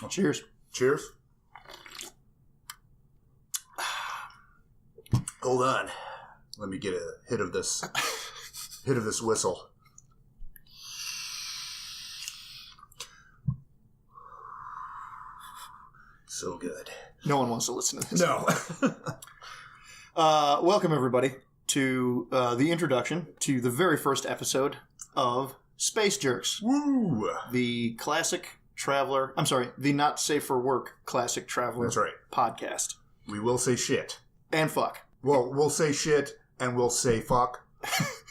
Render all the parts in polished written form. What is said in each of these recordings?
Cheers. Cheers. Hold on. Let me get a hit of this whistle. So good. No one wants to listen to this. No. Welcome, everybody, to the introduction to the very first episode of Space Jerks. Woo! The Not Safe for Work Classic Traveler That's right. podcast. We will say shit. And fuck. Well, we'll say shit and we'll say fuck.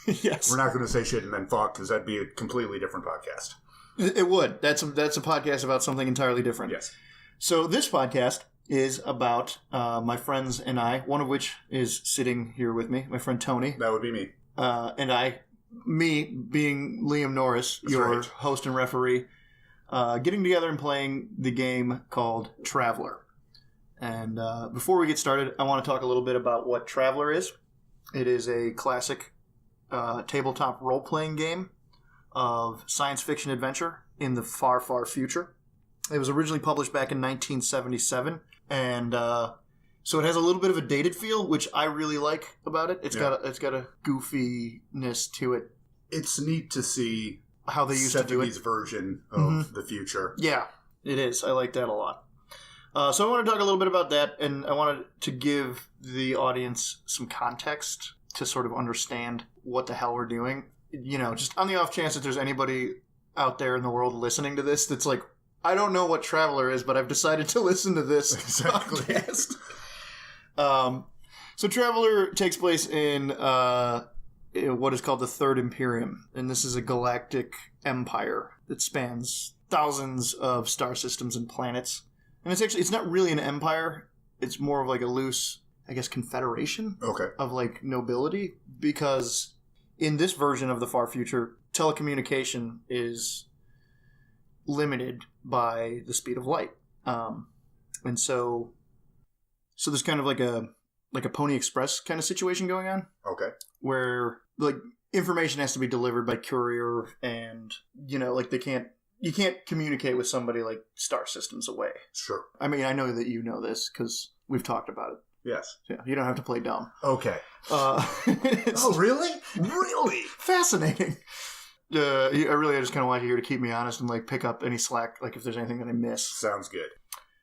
Yes. We're not going to say shit and then fuck because that'd be a completely different podcast. It would. That's a podcast about something entirely different. Yes. So this podcast is about my friends and I, one of which is sitting here with me, my friend Tony. That would be me. And me being Liam Norris, That's your right. host and referee, getting together and playing the game called Traveler. And before we get started, I want to talk a little bit about what Traveler is. It is a classic tabletop role-playing game of science fiction adventure in the far, far future. It was originally published back in 1977, and so it has a little bit of a dated feel, which I really like about it. It's got a goofiness to it. It's neat to see how they used to do it. 70s version of the future. Yeah, it is. I like that a lot. So I want to talk a little bit about that, and I wanted to give the audience some context to sort of understand what the hell we're doing. You know, just on the off chance that there's anybody out there in the world listening to this that's like, I don't know what Traveler is, but I've decided to listen to this podcast. So Traveler takes place in what is called the Third Imperium, and this is a galactic empire that spans thousands of star systems and planets. And it's not really an empire. It's more of like a loose, I guess, confederation of like nobility, because in this version of the far future, telecommunication is limited by the speed of light. And so there's kind of like a Pony Express kind of situation going on. Okay. Where like information has to be delivered by courier, and you know, like you can't communicate with somebody like star systems away. Sure. I mean, I know that you know this because we've talked about it. Yes. Yeah, you don't have to play dumb. Okay. Oh, really? Really? Fascinating. I just kind of want you here to keep me honest and like pick up any slack, like if there's anything that I miss. Sounds good.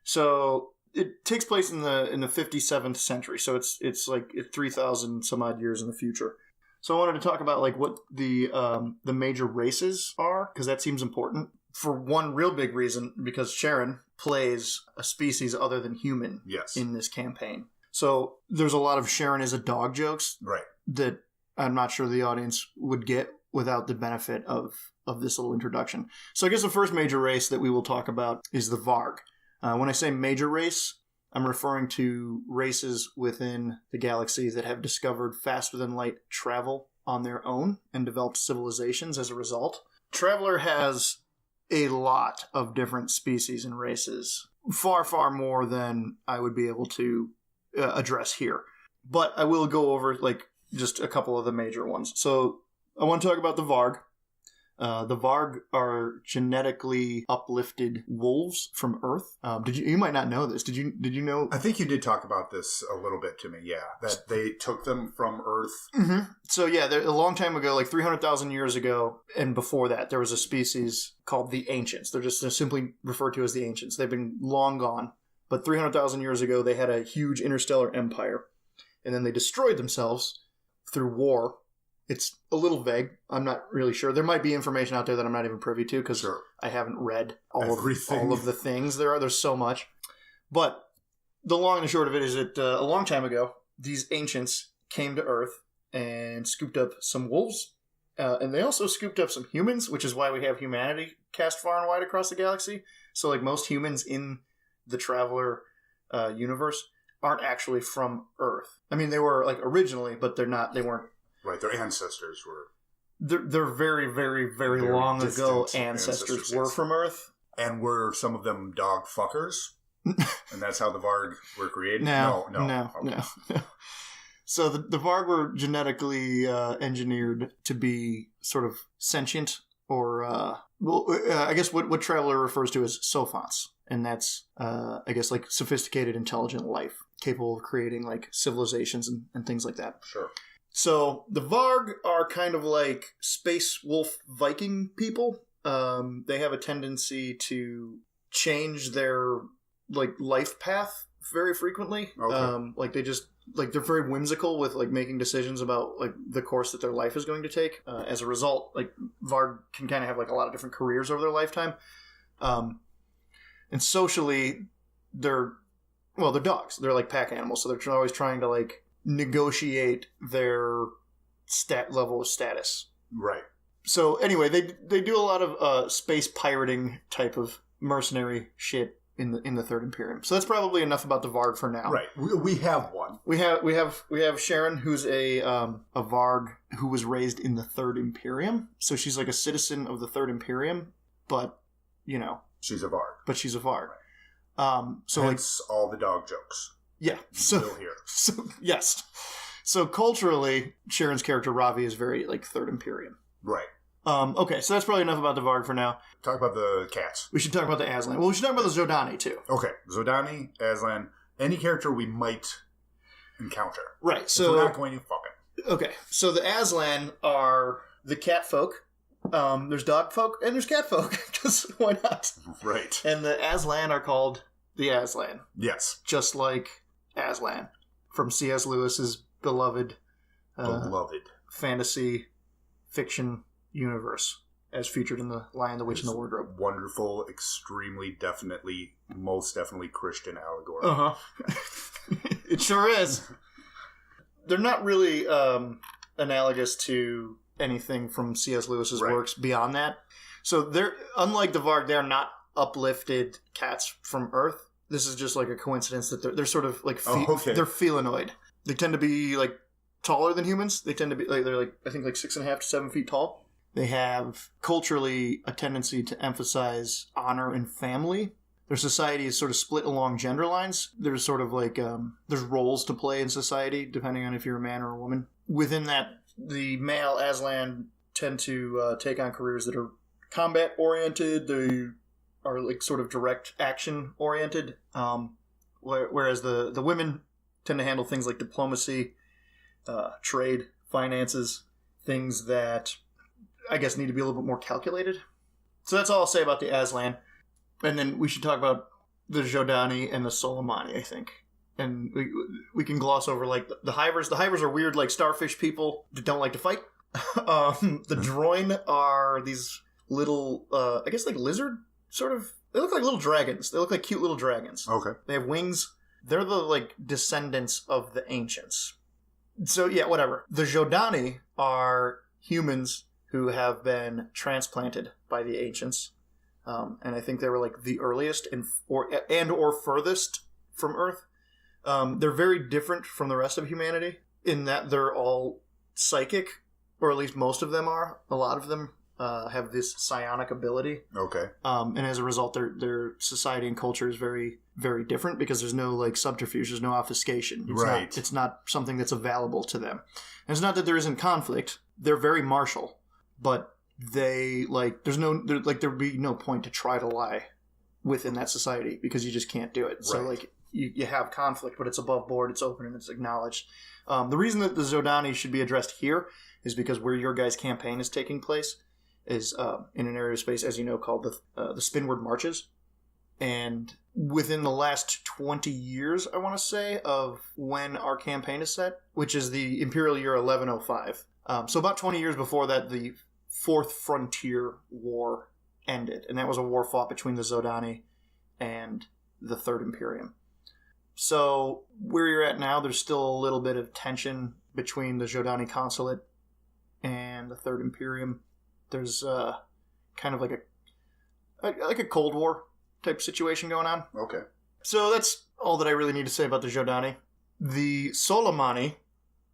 So it takes place in the 57th century, so it's like 3,000 some odd years in the future. So I wanted to talk about like what the major races are, because that seems important. For one real big reason, because Sharon plays a species other than human in this campaign. So there's a lot of Sharon is a dog jokes that I'm not sure the audience would get without the benefit of this little introduction. So I guess the first major race that we will talk about is the Varg. When I say major race, I'm referring to races within the galaxy that have discovered faster-than-light travel on their own and developed civilizations as a result. Traveler has a lot of different species and races, far, far more than I would be able to address here. But I will go over like just a couple of the major ones. So I want to talk about the Varg. The Varg are genetically uplifted wolves from Earth. You might not know this. Did you know? I think you did talk about this a little bit to me. Yeah, that they took them from Earth. Mm-hmm. So yeah, a long time ago, like 300,000 years ago, and before that, there was a species called the Ancients. They're simply referred to as the Ancients. They've been long gone, but 300,000 years ago, they had a huge interstellar empire, and then they destroyed themselves through war. It's a little vague. I'm not really sure. There might be information out there that I'm not even privy to because I haven't read all of the things there are. There's so much. But the long and the short of it is that a long time ago, these ancients came to Earth and scooped up some wolves. And they also scooped up some humans, which is why we have humanity cast far and wide across the galaxy. So like most humans in the Traveler universe aren't actually from Earth. I mean, they were like originally, but they weren't. Right, their ancestors were... They're very, very, very long ago ancestors were from Earth. And were some of them dog fuckers? And that's how the Varg were created? No. Okay. No. So the Varg were genetically engineered to be sort of sentient, or I guess what Traveler refers to as sophonts. And that's, I guess, like sophisticated, intelligent life, capable of creating like civilizations and things like that. Sure. So the Varg are kind of like space wolf Viking people. They have a tendency to change their like life path very frequently. Okay. Like they just like they're very whimsical with like making decisions about like the course that their life is going to take. As a result, like Varg can kind of have like a lot of different careers over their lifetime. And socially, they're dogs. They're like pack animals, so they're always trying to like negotiate their level of status. Right. So anyway, they do a lot of space pirating type of mercenary shit in the Third Imperium. So that's probably enough about the Varg for now. Right. We have one. We have Sharon, who's a Varg who was raised in the Third Imperium. So she's like a citizen of the Third Imperium, but you know. She's a Varg. But she's a Varg. So hence like, all the dog jokes. Yeah. Still here. So yes. So culturally, Sharon's character Ravi is very like Third Imperium. Right. Okay, so that's probably enough about the Varg for now. Talk about the cats. We should talk about the Aslan. Well, we should talk about the Zodani too. Okay, Zodani, Aslan, any character we might encounter. Right. So we're not going to fuck it. Okay, so the Aslan are the cat folk. There's dog folk and there's cat folk. Because why not? Right. And the Aslan are called the Aslan. Yes. Just like Aslan from C.S. Lewis's beloved fantasy fiction universe, as featured in The Lion, the Witch, and the Wardrobe. Wonderful, extremely, most definitely Christian allegory. Uh-huh. It sure is. They're not really analogous to anything from C.S. Lewis's works beyond that. So they're, unlike the Varg, they're not uplifted cats from Earth. This is just like a coincidence that they're sort of like they're felinoid. They tend to be like taller than humans. They tend to be like, they're like, I think like 6.5 to 7 feet tall. They have culturally a tendency to emphasize honor and family. Their society is sort of split along gender lines. There's sort of like there's roles to play in society depending on if you're a man or a woman. Within that, the male Aslan tend to take on careers that are combat oriented. They are like sort of direct action oriented, whereas the women tend to handle things like diplomacy, trade, finances, things that I guess need to be a little bit more calculated. So that's all I'll say about the Aslan. And then we should talk about the Zodani and the Soleimani, I think. And we can gloss over like the Hivers. The Hivers are weird, like starfish people that don't like to fight. The Droin are these little, I guess like lizard sort of. They look like little dragons. They look like cute little dragons. Okay. They have wings. They're the like descendants of the ancients. So yeah, whatever. The Zodani are humans who have been transplanted by the ancients. And I think they were like the earliest or furthest from Earth. They're very different from the rest of humanity in that they're all psychic, or at least most of them are. A lot of them have this psionic ability. Okay. And as a result, their society and culture is very, very different because there's no like subterfuge, there's no obfuscation. It's not something that's available to them. And it's not that there isn't conflict. They're very martial, but they like there'd be no point to try to lie within that society because you just can't do it. Right. So like you have conflict, but it's above board, it's open, and it's acknowledged. The reason that the Zodani should be addressed here is because where your guys' campaign is taking place is in an area of space, as you know, called the Spinward Marches. And within the last 20 years, I want to say, of when our campaign is set, which is the Imperial Year 1105. So about 20 years before that, the Fourth Frontier War ended. And that was a war fought between the Zodani and the Third Imperium. So where you're at now, there's still a little bit of tension between the Zodani Consulate and the Third Imperium. There's kind of like a Cold War type situation going on. Okay. So that's all that I really need to say about the Zodani. The Soleimani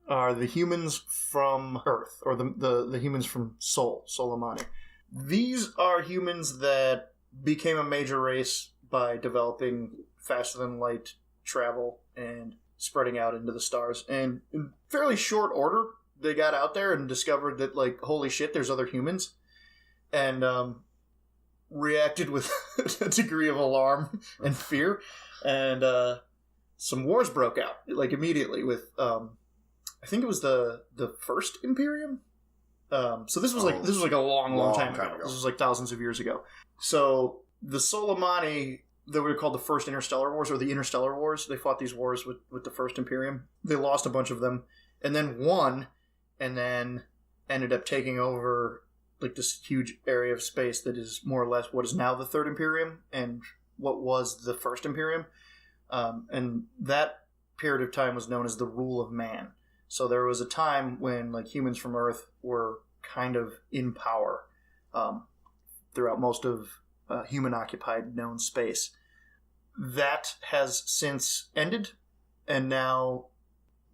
are the humans from Earth, or the humans from Sol, Soleimani. These are humans that became a major race by developing faster-than-light travel and spreading out into the stars. And in fairly short order, they got out there and discovered that, like, holy shit, there's other humans. And reacted with a degree of alarm and fear, and some wars broke out, like, immediately with, I think it was the First Imperium? So this was like a long time ago. This was like thousands of years ago. So the Soleimani, they were called the First Interstellar Wars, or the Interstellar Wars. They fought these wars with the First Imperium. They lost a bunch of them, and then won, and then ended up taking over like this huge area of space that is more or less what is now the Third Imperium and what was the First Imperium. And that period of time was known as the Rule of Man. So there was a time when like humans from Earth were kind of in power throughout most of human-occupied known space. That has since ended, and now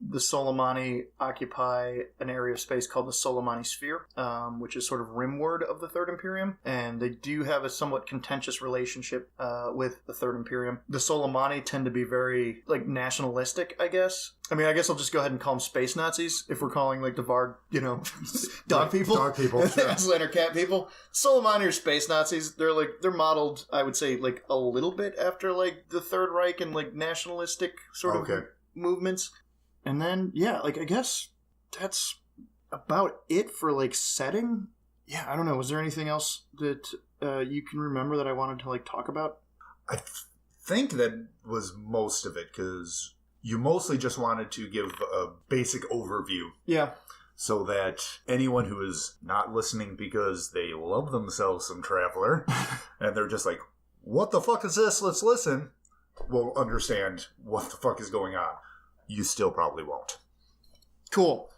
the Soleimani occupy an area of space called the Soleimani Sphere, which is sort of rimward of the Third Imperium, and they do have a somewhat contentious relationship with the Third Imperium. The Soleimani tend to be very, like, nationalistic, I guess. I mean, I guess I'll just go ahead and call them space Nazis, if we're calling, like, the Varg, dog people. Dog people, sure. Aslan or cat people. Soleimani are space Nazis. They're modeled, I would say, like, a little bit after, like, the Third Reich and, like, nationalistic sort of movements. And then, yeah, like, I guess that's about it for, like, setting. Yeah, I don't know. Was there anything else that you can remember that I wanted to, like, talk about? I think that was most of it, because you mostly just wanted to give a basic overview. Yeah. So that anyone who is not listening because they love themselves some Traveler, and they're just like, what the fuck is this? Let's listen, will understand what the fuck is going on. You still probably won't. Cool.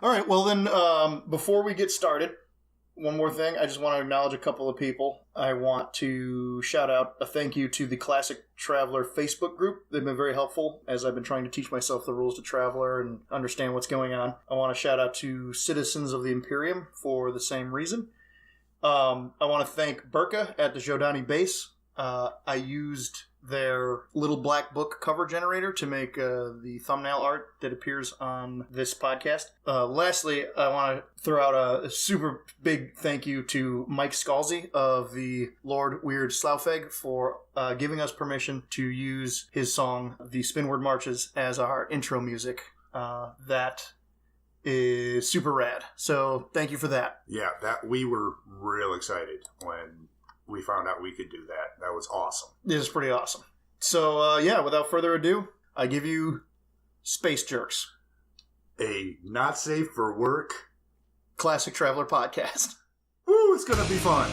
All right. Well, then, before we get started, one more thing. I just want to acknowledge a couple of people. I want to shout out a thank you to the Classic Traveler Facebook group. They've been very helpful as I've been trying to teach myself the rules to Traveler and understand what's going on. I want to shout out to Citizens of the Imperium for the same reason. I want to thank Burka at the Jodani base. I used their little black book cover generator to make the thumbnail art that appears on this podcast. Lastly, I want to throw out a super big thank you to Mike Scalzi of the Lord Weird Slaufeg for giving us permission to use his song, The Spinward Marches, as our intro music. That is super rad. So thank you for that. Yeah, that we were real excited when we found out we could do that. That was awesome. It is pretty awesome. So, yeah, without further ado, I give you Space Jerks. A not safe for work Classic Traveler podcast. Woo, it's going to be fun.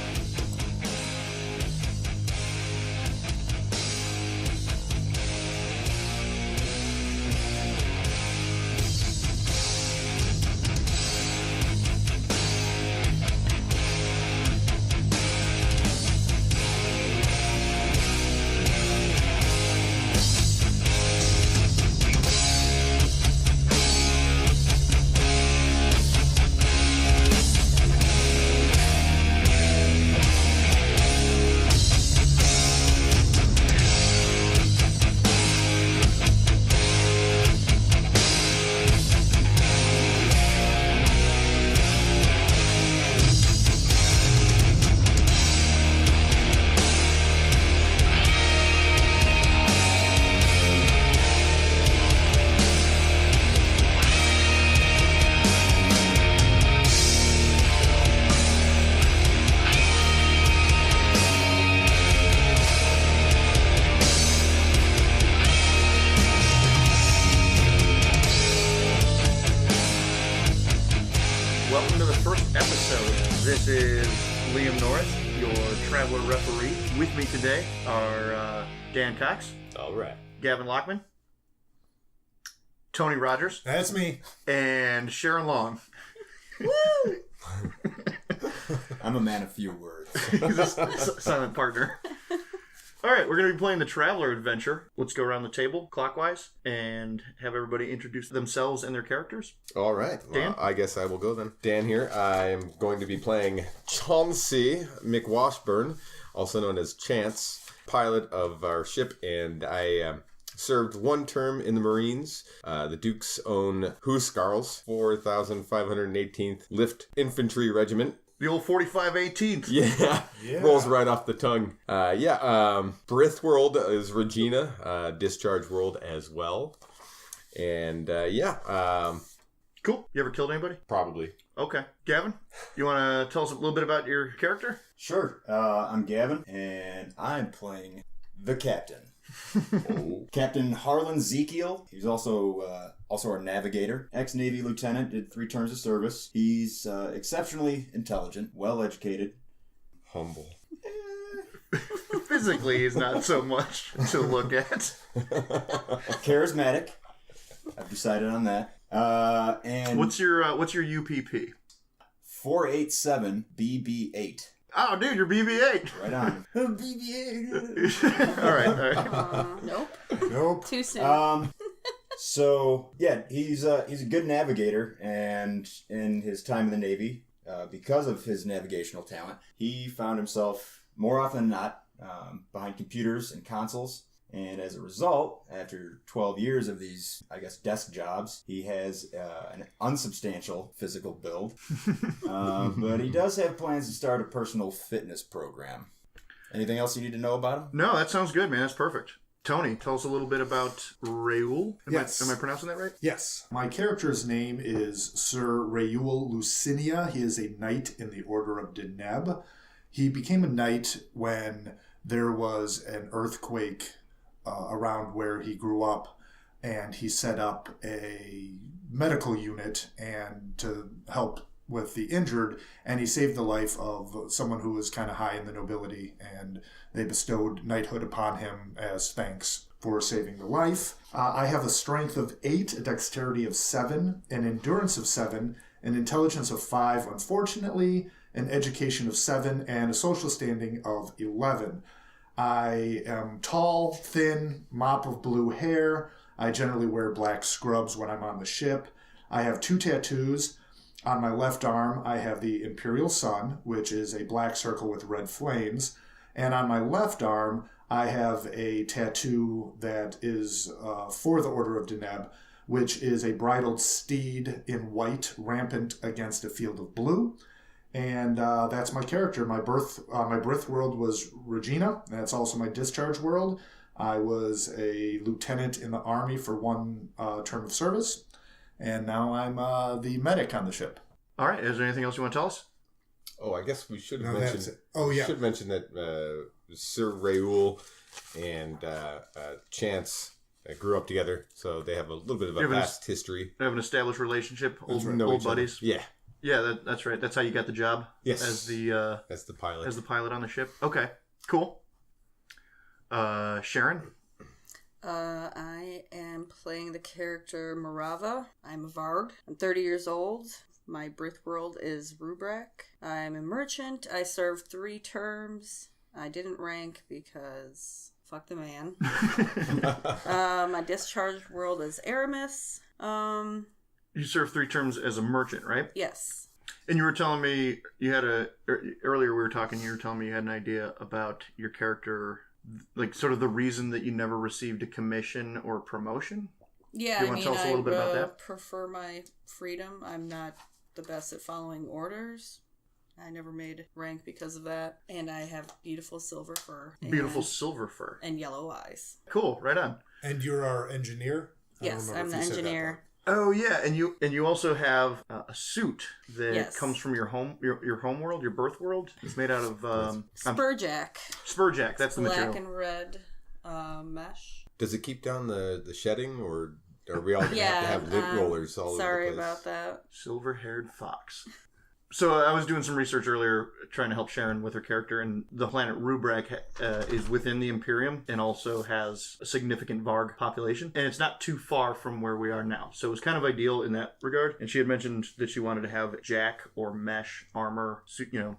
This is Liam Norris, your Traveler referee. With me today are Dan Cox. All right. Gavin Lockman. Tony Rogers. That's me. And Sharon Long. Woo! I'm a man of few words. He's a silent partner. All right, we're going to be playing the Traveler Adventure. Let's go around the table clockwise and have everybody introduce themselves and their characters. All right. Dan? Well, I guess I will go then. Dan here. I'm going to be playing Chance McWashbourne, also known as Chance, pilot of our ship, and I served one term in the Marines, the Duke's own Huskarls, 4,518th Lift Infantry Regiment. The old 45/18. Yeah. Rolls right off the tongue. Breath World is Regina. Discharge World as well. And Cool. You ever killed anybody? probably. Okay. Gavin, you want to tell us a little bit about your character? Sure. I'm Gavin, and I'm playing the captain. Captain Harlan Zekiel. He's also our navigator. Ex-Navy lieutenant, did 3 terms of service. He's exceptionally intelligent, well-educated. Humble. Physically, he's not so much to look at. Charismatic. I've decided on that. And What's your UPP? 487 BB8. Oh, dude, you're BB-8. Right on. BB8. All right. Nope. Too soon. So yeah, he's a good navigator, and in his time in the Navy, because of his navigational talent, he found himself more often than not behind computers and consoles. And as a result, after 12 years of these, I guess, desk jobs, he has an unsubstantial physical build. But he does have plans to start a personal fitness program. Anything else you need to know about him? No, that sounds good, man. That's perfect. Tony, tell us a little bit about Reuel. Yes. Am I pronouncing that right? Yes. My character's name is Sir Reuel Lucinia. He is a knight in the Order of Deneb. He became a knight when there was an earthquake around where he grew up, and he set up a medical unit and to help with the injured, and he saved the life of someone who was kind of high in the nobility, and they bestowed knighthood upon him as thanks for saving the life. I have a strength of 8, a dexterity of 7, an endurance of 7, an intelligence of 5, unfortunately, an education of 7, and a social standing of 11. I am tall, thin, mop of blue hair. I generally wear black scrubs when I'm on the ship. I have 2 tattoos. On my left arm, I have the Imperial Sun, which is a black circle with red flames. And on my left arm, I have a tattoo that is for the Order of Deneb, which is a bridled steed in white, rampant against a field of blue. And that's my character. My birth world was Regina. That's also my discharge world. I was a lieutenant in the Army for 1 term of service. And now I'm the medic on the ship. All right. Is there anything else you want to tell us? Oh, I guess we should have No, mentioned. that's it. Oh, yeah. Should mention that Sir Reuel and Chance grew up together, so they have a little bit of a past history. They have an established relationship. Old buddies. Yeah. Yeah, that's right. That's how you got the job. Yes. As the pilot. As the pilot on the ship. Okay. Cool. Sharon. I am playing the character Marava. I'm a Varg. I'm 30 years old. My birth world is Rubrak. I'm a merchant. I served 3 terms. I didn't rank because fuck the man. My discharge world is Aramis. You served 3 terms as a merchant, right? Yes. And you were telling me earlier we were talking, you were telling me you had an idea about your character, like sort of the reason that you never received a commission or promotion? Yeah, you want to tell us a little bit about that? Prefer my freedom. I'm not the best at following orders. I never made rank because of that. And I have beautiful silver fur. Beautiful silver fur. And yellow eyes. Cool, right on. And you're our engineer? Yes, I'm the engineer. Oh yeah, and you also have a suit that comes from your home world, your birth world. It's made out of spurjack. Spurjack, that's the material. Black and red mesh. Does it keep down the shedding, or are we all going to have to have lint rollers all over the place? Sorry about that. Silver-haired fox. So I was doing some research earlier trying to help Sharon with her character, and the planet Rubrak is within the Imperium and also has a significant Varg population, and it's not too far from where we are now. So it was kind of ideal in that regard. And she had mentioned that she wanted to have jack or mesh armor,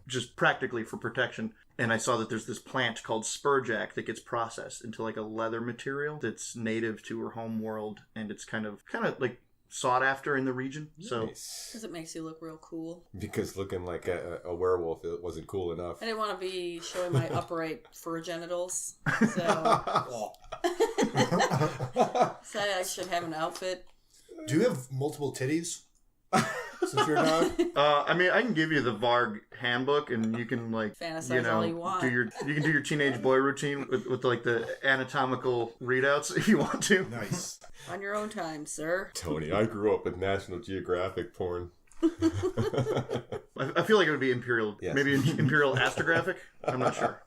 just practically for protection. And I saw that there's this plant called spurjack that gets processed into like a leather material that's native to her home world, and it's kind of like sought after in the region. So because it makes you look real cool. Because looking like a werewolf, it wasn't cool enough. I didn't want to be showing my upright fur genitals, so I should have an outfit. Do you have multiple titties? since you're a dog? I mean, I can give you the Varg handbook, and you can Fantasize all you want. you can do your teenage boy routine with the anatomical readouts if you want to. Nice. On your own time, sir. Tony, I grew up with National Geographic porn. I feel like it would be Imperial, Yes. maybe Imperial Astrographic. I'm not sure.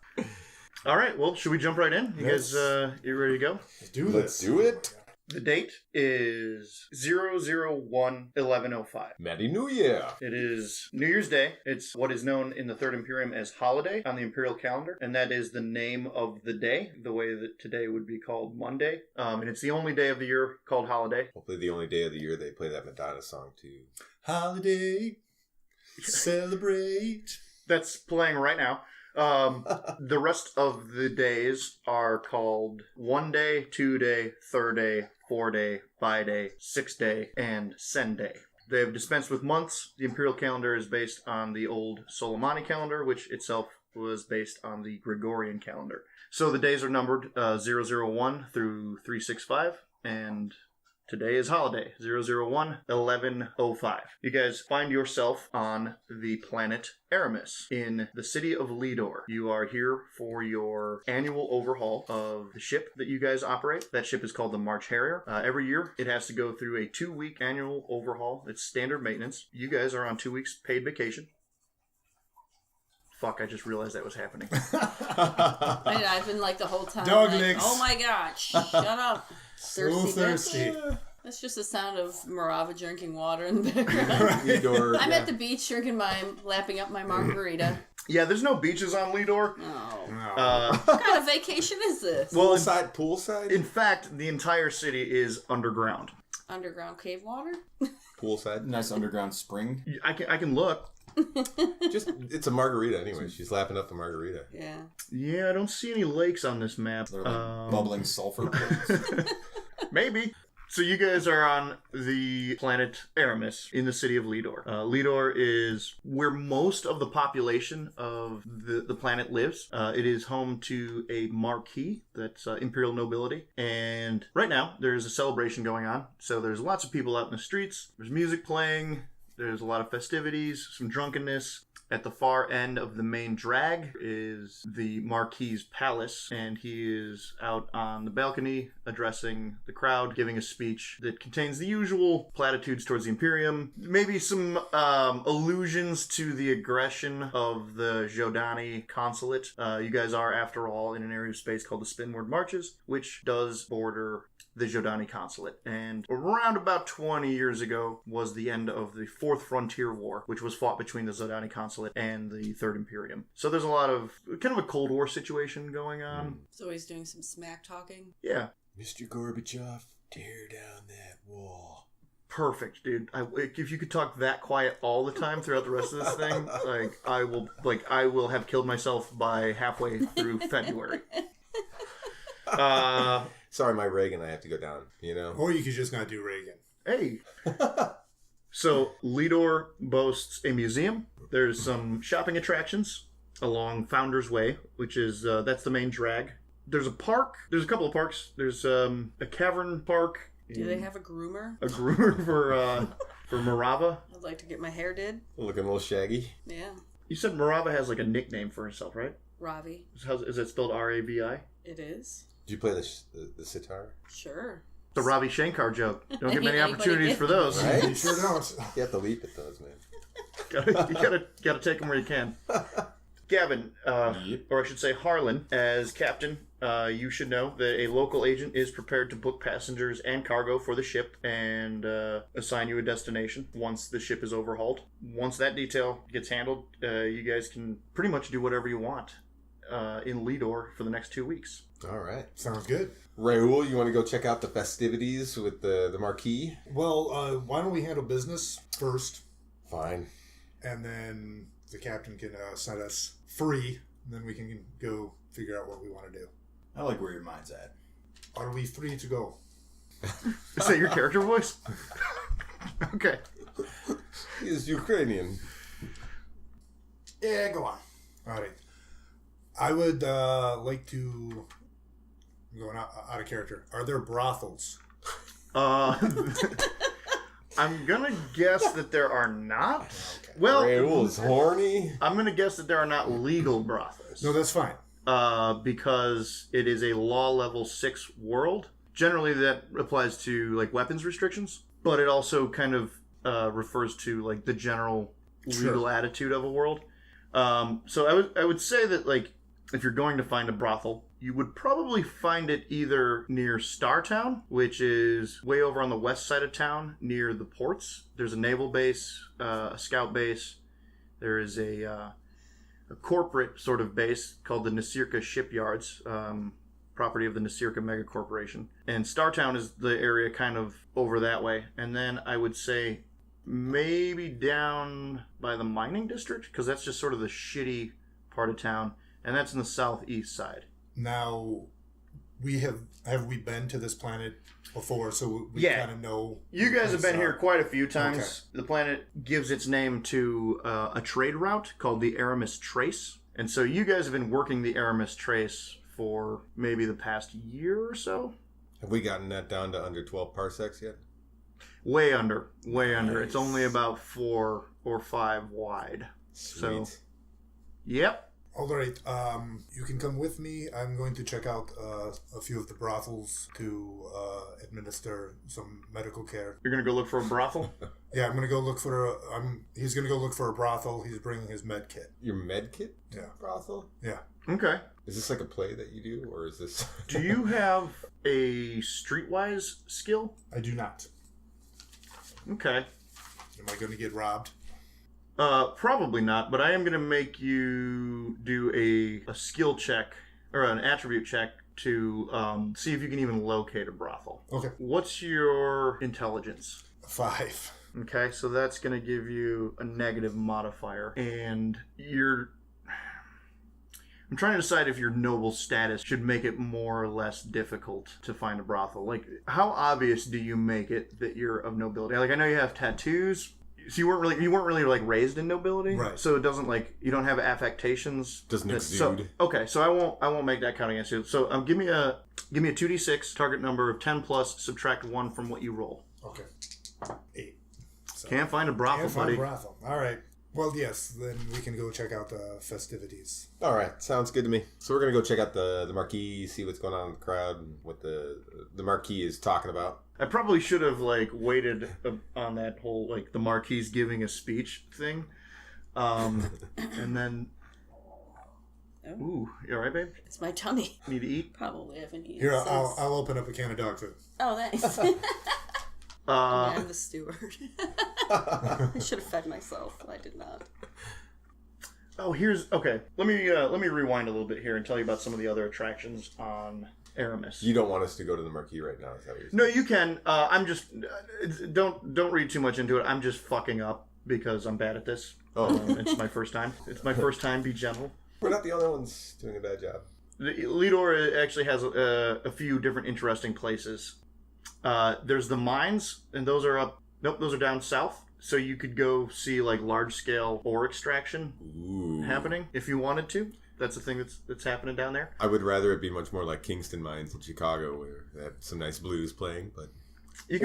All right, well, should we jump right in? You guys, you ready to go? Let's do Let's this. do it. The date is 001-1105. Merry New Year. It is New Year's Day. It's what is known in the Third Imperium as holiday on the Imperial calendar, and that is the name of the day, the way that today would be called Monday. And it's the only day of the year called holiday. Hopefully the only day of the year they play that Madonna song too. Holiday. Celebrate. That's playing right now. The rest of the days are called 1 day, 2 day, 3rd day, 4 day, 5 day, 6 day, and Sen day. They have dispensed with months. The Imperial calendar is based on the old Solomani calendar, which itself was based on the Gregorian calendar. So the days are numbered 001 through 365, and today is holiday, 001-1105. You guys find yourself on the planet Aramis in the city of Lidor. You are here for your annual overhaul of the ship that you guys operate. That ship is called the March Harrier. Every year, it has to go through a 2-week annual overhaul. It's standard maintenance. You guys are on 2 weeks paid vacation. Fuck, I just realized that was happening. I've been the whole time. Dog licks. Oh my god, shut up. So Thirsty thirsty. bitch. That's just the sound of Morava drinking water in the background. Lidor, I'm at the beach lapping up my margarita. Yeah, there's no beaches on Lidor. Oh. No. What kind of vacation is this? Well, poolside? in fact, the entire city is underground. Underground cave water? Poolside? Nice underground spring. I can look. It's a margarita anyway. She's lapping up the margarita. Yeah. Yeah, I don't see any lakes on this map. They're bubbling sulfur pits. Maybe. So you guys are on the planet Aramis in the city of Lidor. Lidor is where most of the population of the planet lives. It is home to a marquis that's imperial nobility. And right now, there's a celebration going on. So there's lots of people out in the streets. There's music playing. There's a lot of festivities, some drunkenness. At the far end of the main drag is the Marquis's palace, and he is out on the balcony addressing the crowd, giving a speech that contains the usual platitudes towards the Imperium, maybe some allusions to the aggression of the Jodani consulate. You guys are, after all, in an area of space called the Spinward Marches, which does border the Jodani consulate. And around about 20 years ago was the end of the Fourth Frontier War, which was fought between the Jodani consulate and the Third Imperium. So there's a lot of kind of a Cold War situation going on. So he's doing some smack talking. Yeah. Mr. Gorbachev, tear down that wall. Perfect, dude. If you could talk that quiet all the time throughout the rest of this thing, I will have killed myself by halfway through February. Sorry, my Reagan, I have to go down, Or you could just not do Reagan. Hey. So, Lidor boasts a museum. There's some shopping attractions along Founder's Way, which is, that's the main drag. There's a park. There's a couple of parks. There's a cavern park. Do they have a groomer? A groomer for Morava. I'd like to get my hair did. Looking a little shaggy. Yeah. You said Morava has a nickname for herself, right? Ravi. Is it spelled R-A-V-I? It is. Do you play the sitar? Sure. The Ravi Shankar joke. Don't get many Anybody opportunities for those. Right? You sure don't. You have to leap at those, man. You gotta take them where you can. Gavin, or I should say Harlan, as captain, you should know that a local agent is prepared to book passengers and cargo for the ship and assign you a destination once the ship is overhauled. Once that detail gets handled, you guys can pretty much do whatever you want in Lidor for the next 2 weeks. All right. Sounds good. Reuel, you want to go check out the festivities with the Marquis? Well, why don't we handle business first, Fine. and then the captain can set us free, and then we can go figure out what we want to do. I like where your mind's at. Are we free to go? Is that your character voice? Okay. He's Ukrainian. Yeah, go on. All right. I would like to... I'm going out of character. Are there brothels? I'm gonna guess that there are not. Okay. Well, Reuel's horny. I'm gonna guess that there are not legal brothels. No, that's fine. Because it is a law level 6 world. Generally, that applies to like weapons restrictions, but it also kind of refers to like the general legal attitude of a world. So I would say that like if you're going to find a brothel, you would probably find it either near Startown, which is way over on the west side of town near the ports. There's a naval base, a scout base. There is a corporate sort of base called the Nasirka Shipyards, property of the Nasirka Mega Corporation. And Startown is the area kind of over that way. And then I would say maybe down by the mining district, because that's just sort of the shitty part of town. And that's in the southeast side. Now, have we been to this planet before? So we kind of know. You guys have been here quite a few times. Okay. The planet gives its name to a trade route called the Aramis Trace. And so you guys have been working the Aramis Trace for maybe the past year or so. Have we gotten that down to under 12 parsecs yet? Way under. Nice. It's only about 4 or 5 wide. Sweet. So, yep. All right, you can come with me. I'm going to check out a few of the brothels to administer some medical care. You're going to go look for a brothel? Yeah, I'm going to go look for he's going to go look for a brothel. He's bringing his med kit. Your med kit? Yeah. Brothel? Yeah. Okay. Is this like a play that you do, or is this... Do you have a streetwise skill? I do not. Okay. Am I going to get robbed? Probably not, but I am going to make you do a skill check, or an attribute check, to see if you can even locate a brothel. Okay. What's your intelligence? 5. Okay, so that's going to give you a negative modifier, and I'm trying to decide if your noble status should make it more or less difficult to find a brothel. Like, how obvious do you make it that you're of nobility? Like, I know you have tattoos. So you weren't really like raised in nobility, right? So it doesn't like you don't have affectations. Doesn't exude. So, okay, so I won't make that count against you. So give me a 2d6 target number of 10 plus. Subtract 1 from what you roll. Okay, 8. So, can't find a brothel, buddy. Brothel. All right. Well, yes. Then we can go check out the festivities. All right, sounds good to me. So we're gonna go check out the marquee, see what's going on in the crowd, and what the marquee is talking about. I probably should have like waited on that whole like the Marquis giving a speech thing, and then. Ooh, you all right, babe? It's my tummy. Need to eat? Probably haven't eaten. Here, I'll open up a can of dog food. Oh, thanks. I'm the steward. I should have fed myself. I did not. Oh, okay. Let me rewind a little bit here and tell you about some of the other attractions on Aramis. You don't want us to go to the marquee right now, is that what you're saying? No, you can. I'm just don't read too much into it. I'm just fucking up because I'm bad at this. Oh, it's my first time. It's my first time. Be gentle. We're not the only ones doing a bad job. Lidor actually has a few different interesting places. There's the mines, and those are up. Nope, those are down south. So you could go see like large scale ore extraction happening if you wanted to. That's the thing that's happening down there. I would rather it be much more like Kingston Mines in Chicago, where they have some nice blues playing, but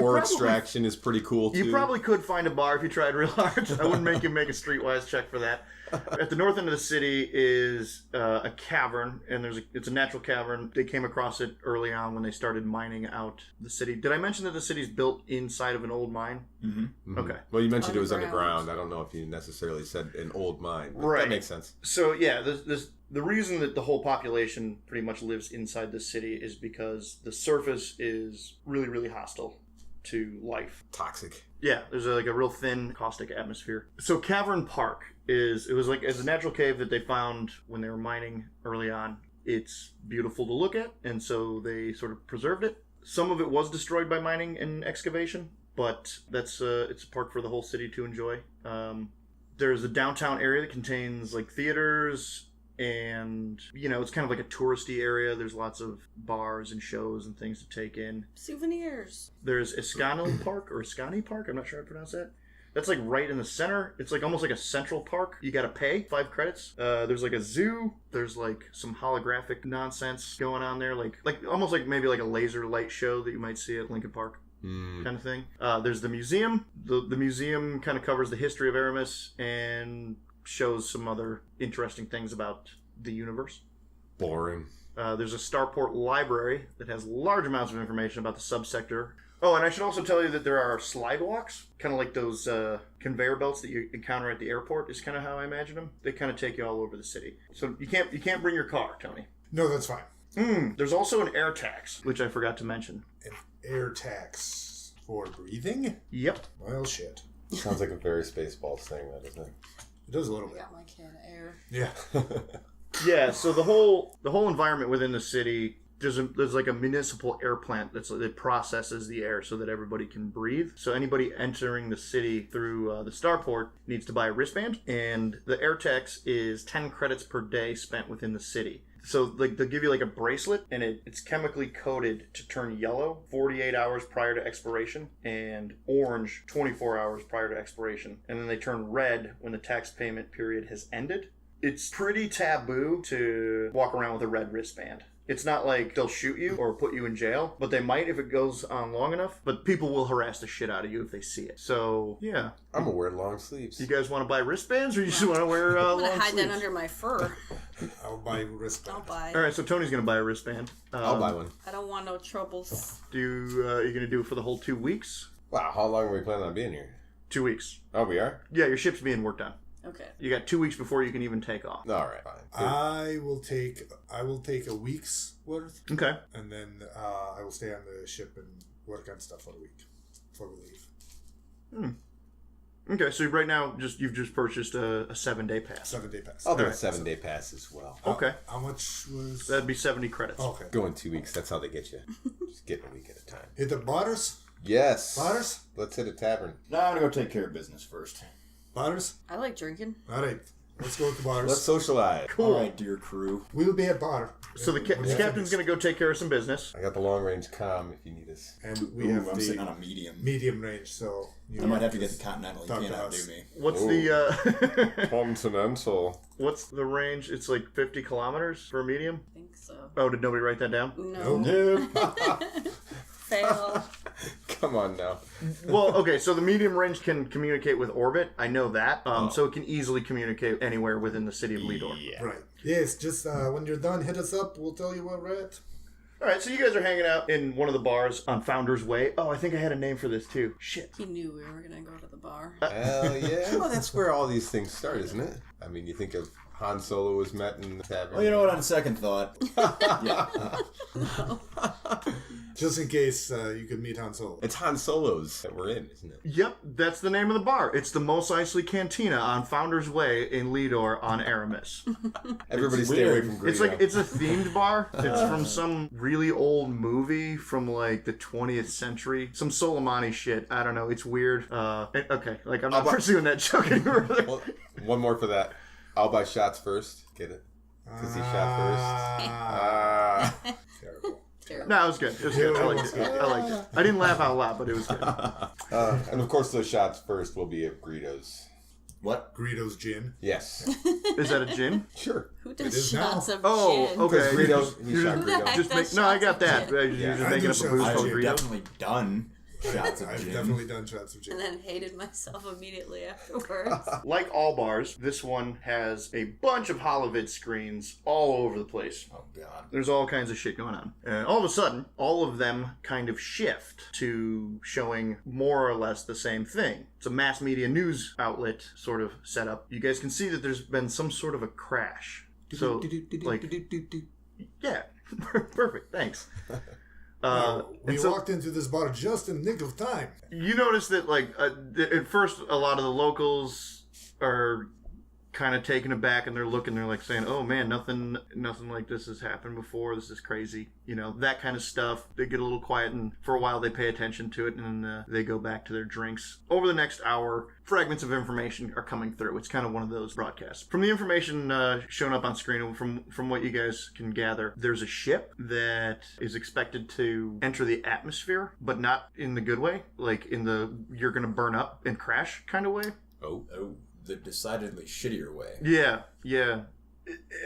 ore extraction is pretty cool too. You probably could find a bar if you tried real hard. I wouldn't make you make a streetwise check for that. At the north end of the city is a cavern, and it's a natural cavern. They came across it early on when they started mining out the city. Did I mention that the city's built inside of an old mine? Mm-hmm. Mm-hmm. Okay. Well, you mentioned it was underground. I don't know if you necessarily said an old mine. But right. That makes sense. So, yeah, the reason that the whole population pretty much lives inside the city is because the surface is really, really hostile to life. Toxic. Yeah, there's a real thin, caustic atmosphere. So Cavern Park is a natural cave that they found when they were mining early on. It's beautiful to look at, and so they sort of preserved it. Some of it was destroyed by mining and excavation, but it's a park for the whole city to enjoy. There's a downtown area that contains like theaters, and it's kind of like a touristy area. There's lots of bars and shows and things to take in. Souvenirs. There's Escano Park or Escani Park. I'm not sure how to pronounce that. That's like right in the center. It's like almost like a central park. You got to pay 5 credits. There's like a zoo. There's like some holographic nonsense going on there, like almost like maybe like a laser light show that you might see at Lincoln Park. kind of thing. There's the museum. The museum kind of covers the history of Aramis and shows some other interesting things about the universe. Boring. There's a starport library that has large amounts of information about the subsector. Oh, and I should also tell you that there are slide walks, kind of like those conveyor belts that you encounter at the airport is kind of how I imagine them. They kind of take you all over the city. So you can't bring your car, Tony. No, that's fine. There's also an air tax, which I forgot to mention. An air tax for breathing? Yep. Well, shit. Sounds like a very Spaceballs thing, that doesn't it? It does a little I bit. got my can of air. Yeah. Yeah, so the whole environment within the city, there's like a municipal air plant that processes the air so that everybody can breathe. So anybody entering the city through the starport needs to buy a wristband, and the air tax is 10 credits per day spent within the city. So like they'll give you like a bracelet, and it's chemically coated to turn yellow 48 hours prior to expiration and orange 24 hours prior to expiration. And then they turn red when the tax payment period has ended. It's pretty taboo to walk around with a red wristband. It's not like they'll shoot you or put you in jail, but they might if it goes on long enough. But people will harass the shit out of you if they see it. So, yeah. I'm going to wear long sleeves. You guys want to buy wristbands, or you just want to wear I'm long going to hide sleeves? that under my fur. I'll buy a wristband. I'll buy. All right, so Tony's going to buy a wristband. I'll buy one. I don't want no troubles. You're going to do it for the whole 2 weeks? Wow, how long are we planning on being here? 2 weeks. Oh, we are? Yeah, your ship's being worked on. Okay. You got 2 weeks before you can even take off. All right, fine. I will take a week's worth, Okay. and then I will stay on the ship and work on stuff for a week before we leave. Okay, so right now you've just purchased a 7-day pass. 7-day pass. I'll do a Alright, 7-day pass as well. Okay. How much was? That'd be 70 credits. Okay. Go in 2 weeks. That's how they get you. Just get a week at a time. Hit the bars. Yes. Bars. Let's hit a tavern. Now I'm gonna go take care of business first. Bars. I like drinking. All right. Let's go to bars. Let's socialize. Cool. All right, dear crew. We'll be at bar. So the captain's going to go take care of some business. I got the long range comm if you need us. And we Ooh, have I'm sitting on the a medium. medium range, so you I might have to get the Continental. You Talk to can't outdo us. me. What's Ooh. the Continental. what's the range? It's like 50 kilometers for a medium. I think so. Oh, did nobody write that down? No. Nope. Fail. Come on now. Well, okay, so the medium range can communicate with orbit. I know that. So it can easily communicate anywhere within the city of Lidor. Yeah. Right. Yes, just when you're done, hit us up. We'll tell you where we're at. All right, so you guys are hanging out in one of the bars on Founder's Way. Oh, I think I had a name for this too. Shit. He knew we were going to go to the bar. Hell yeah. Well, that's where all these things start, isn't it? I mean, you think of Han Solo was met in the tavern. Well, you know what? On second thought, yeah. Just in case you could meet Han Solo. It's Han Solo's that we're in, isn't it? Yep, that's the name of the bar. It's the Mos Eisley Cantina on Founder's Way in Lidor on Aramis. Everybody It's stay away weird. from Greedo. It's like it's a themed bar. It's from some really old movie from like the 20th century. Some Soleimani shit. I don't know. It's weird. Okay, like I'm not pursuing that joke any further. Well, one more for that. I'll buy shots first. Get it? Because he shot first. Terrible. Terrible. No, it was good. It was good. I liked it. I liked it. I didn't laugh out loud, but it was good. And of course, those shots first will be at Greedo's. What? Greedo's gin. Yes. Is that a gin? Sure. Who It does is shots now. of Oh, gin? okay. Greedo, he You're shot Who the heck Greedo. Just does make, no, I got shots of that. gin? You're Yeah. just I making do up a shots booze of called gin. I've Greedo. definitely done shots of I've gin. definitely done shots of gin. And then hated myself immediately afterwards. Like all bars, this one has a bunch of holovid screens all over the place. Oh God. There's all kinds of shit going on. And all of a sudden, all of them kind of shift to showing more or less the same thing. It's a mass media news outlet sort of setup. You guys can see that there's been some sort of a crash. So, like, yeah, perfect, thanks. We and so walked into this bar just in the nick of time. you notice that, like, at first, a lot of the locals are kind of taken aback, and they're looking, they're like saying, "Oh man, nothing like this has happened before. This is crazy," you know, that kind of stuff. They get a little quiet, and for a while they pay attention to it, and then they go back to their drinks. Over the next hour, fragments of information are coming through. It's kind of one of those broadcasts. From the information shown up on screen, from what you guys can gather, there's a ship that is expected to enter the atmosphere, but not in the good way, like in the you're gonna burn up and crash kind of way. Oh. Oh, the decidedly shittier way. Yeah.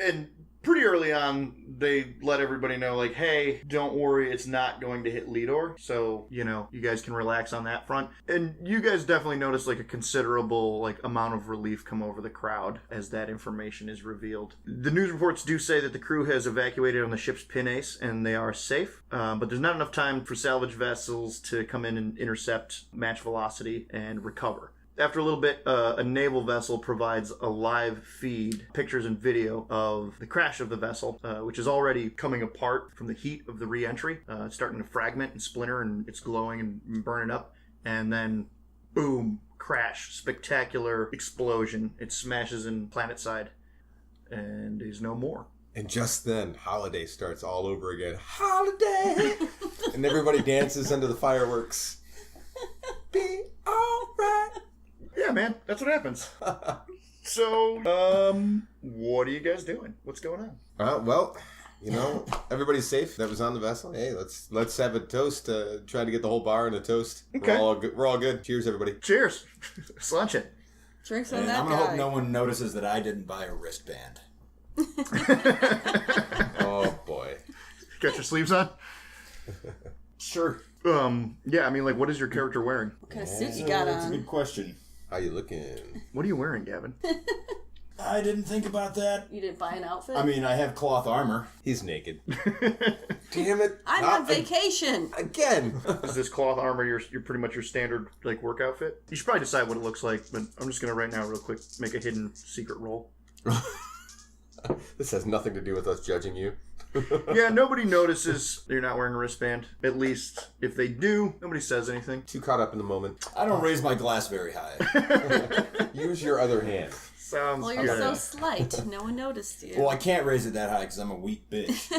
And pretty early on, they let everybody know, like, hey, don't worry, it's not going to hit Lidor. So, you know, you guys can relax on that front. And you guys definitely notice, like, a considerable, like, amount of relief come over the crowd as that information is revealed. The news reports do say that the crew has evacuated on the ship's pinnace and they are safe. But there's not enough time for salvage vessels to come in and intercept match velocity and recover. After a little bit, a naval vessel provides a live feed, pictures and video of the crash of the vessel, which is already coming apart from the heat of the re-entry. It's starting to fragment and splinter, and it's glowing and burning up. And then, boom, crash, spectacular explosion. It smashes in planet side, and is no more. And just then, Holiday starts all over again. Holiday! And everybody dances under the fireworks. Be alright. Yeah, man, that's what happens. So, what are you guys doing? What's going on? Well, you know, everybody's safe that was on the vessel. Hey, let's have a toast. Try to get the whole bar in a toast. Okay. We're all good. Cheers, everybody. Cheers. Slunch it. Drinks on And that I'm guy. gonna hope no one notices that I didn't buy a wristband. Oh boy. Got your sleeves on? Sure. Yeah, I mean, like, what is your character wearing? What kind of suit you got That's a on? good question. How you looking? What are you wearing, Gavin? I didn't think about that. You didn't buy an outfit? I mean, I have cloth armor. He's naked. Damn it. I'm Not on vacation. again. Is this cloth armor your pretty much your standard, like, work outfit? You should probably decide what it looks like, but I'm just going to right now, real quick, make a hidden secret roll. This has nothing to do with us judging you. Yeah, nobody notices you're not wearing a wristband. At least, if they do, nobody says anything. Too caught up in the moment. I don't raise my glass very high. Use your other hand. Sounds Well, you're good. so slight. No one noticed you. Well, I can't raise it that high because I'm a weak bitch.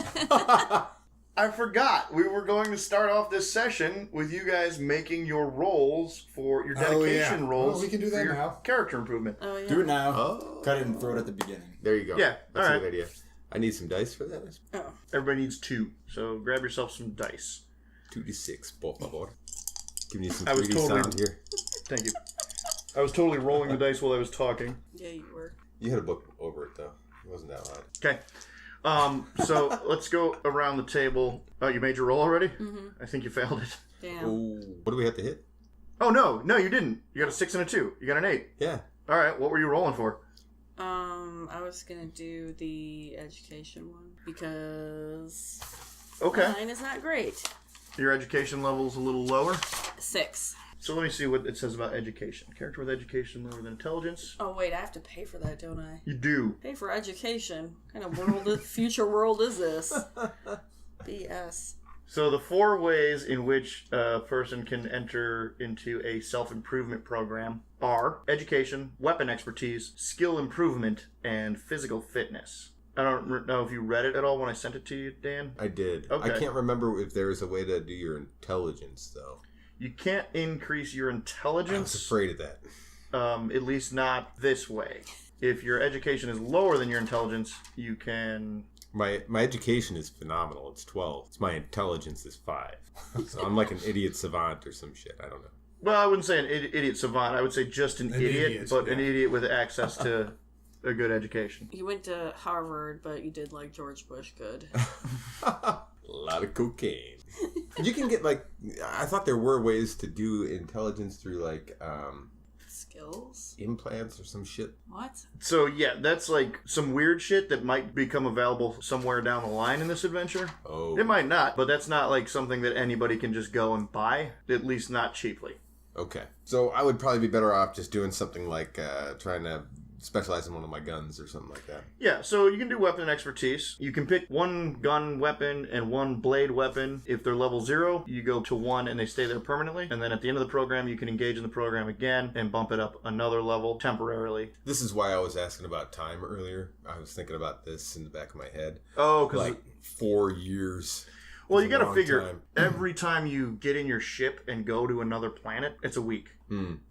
I forgot. We were going to start off this session with you guys making your rolls for your dedication rolls. Well, we can do for that your now. Character improvement. Oh, yeah. Do it now. Oh. Cut it and throw it at the beginning. There you go. Yeah, That's all a right. good idea. I need some dice for that. Oh. Everybody needs 2, so grab yourself some dice. 2d6, por favor. Giving you some I was 3D totally- sound here. Thank you. I was totally rolling the dice while I was talking. Yeah, you were. You had a book over it, though. It wasn't that loud. Okay. So let's go around the table. Oh, you made your roll already? Mm-hmm. I think you failed it. Damn. Oh, what do we have to hit? Oh, no, you didn't. You got a 6 and a 2. You got an 8. Yeah. All right, what were you rolling for? I was gonna do the education one because Okay. mine is not great. Your education level's a little lower. 6. So let me see what it says about education. Character with education lower than intelligence. Oh wait, I have to pay for that, don't I? You do. Pay for education. What kind of world, future world is this? BS. So the 4 ways in which a person can enter into a self-improvement program are education, weapon expertise, skill improvement, and physical fitness. I don't know if you read it at all when I sent it to you, Dan. I did. Okay. I can't remember if there's a way to do your intelligence, though. You can't increase your I intelligence. was afraid of that. At least not this way. If your education is lower than your intelligence, you can... My education is phenomenal. It's 12. It's my intelligence is 5. So I'm like an idiot savant or some shit. I don't know. Well, I wouldn't say an idiot savant. I would say just an idiot, but an idiot with access to a good education. You went to Harvard, but you did like George Bush good. A lot of cocaine. You can get like... I thought there were ways to do intelligence through like... Skills? implants or some shit. What? So, yeah, that's like some weird shit that might become available somewhere down the line in this adventure. Oh. It might not, but that's not like something that anybody can just go and buy, at least not cheaply. Okay. So I would probably be better off just doing something like trying to specialize in one of my guns or something like that. Yeah, so you can do weapon expertise. You can pick 1 gun weapon and 1 blade weapon. If they're level 0, you go to 1 and they stay there permanently. And then at the end of the program, you can engage in the program again and bump it up another level temporarily. This is why I was asking about time earlier. I was thinking about this in the back of my head. Oh, because... Like 4 years. Well, you It's a got to long figure time. every time you get in your ship and go to another planet, it's a week.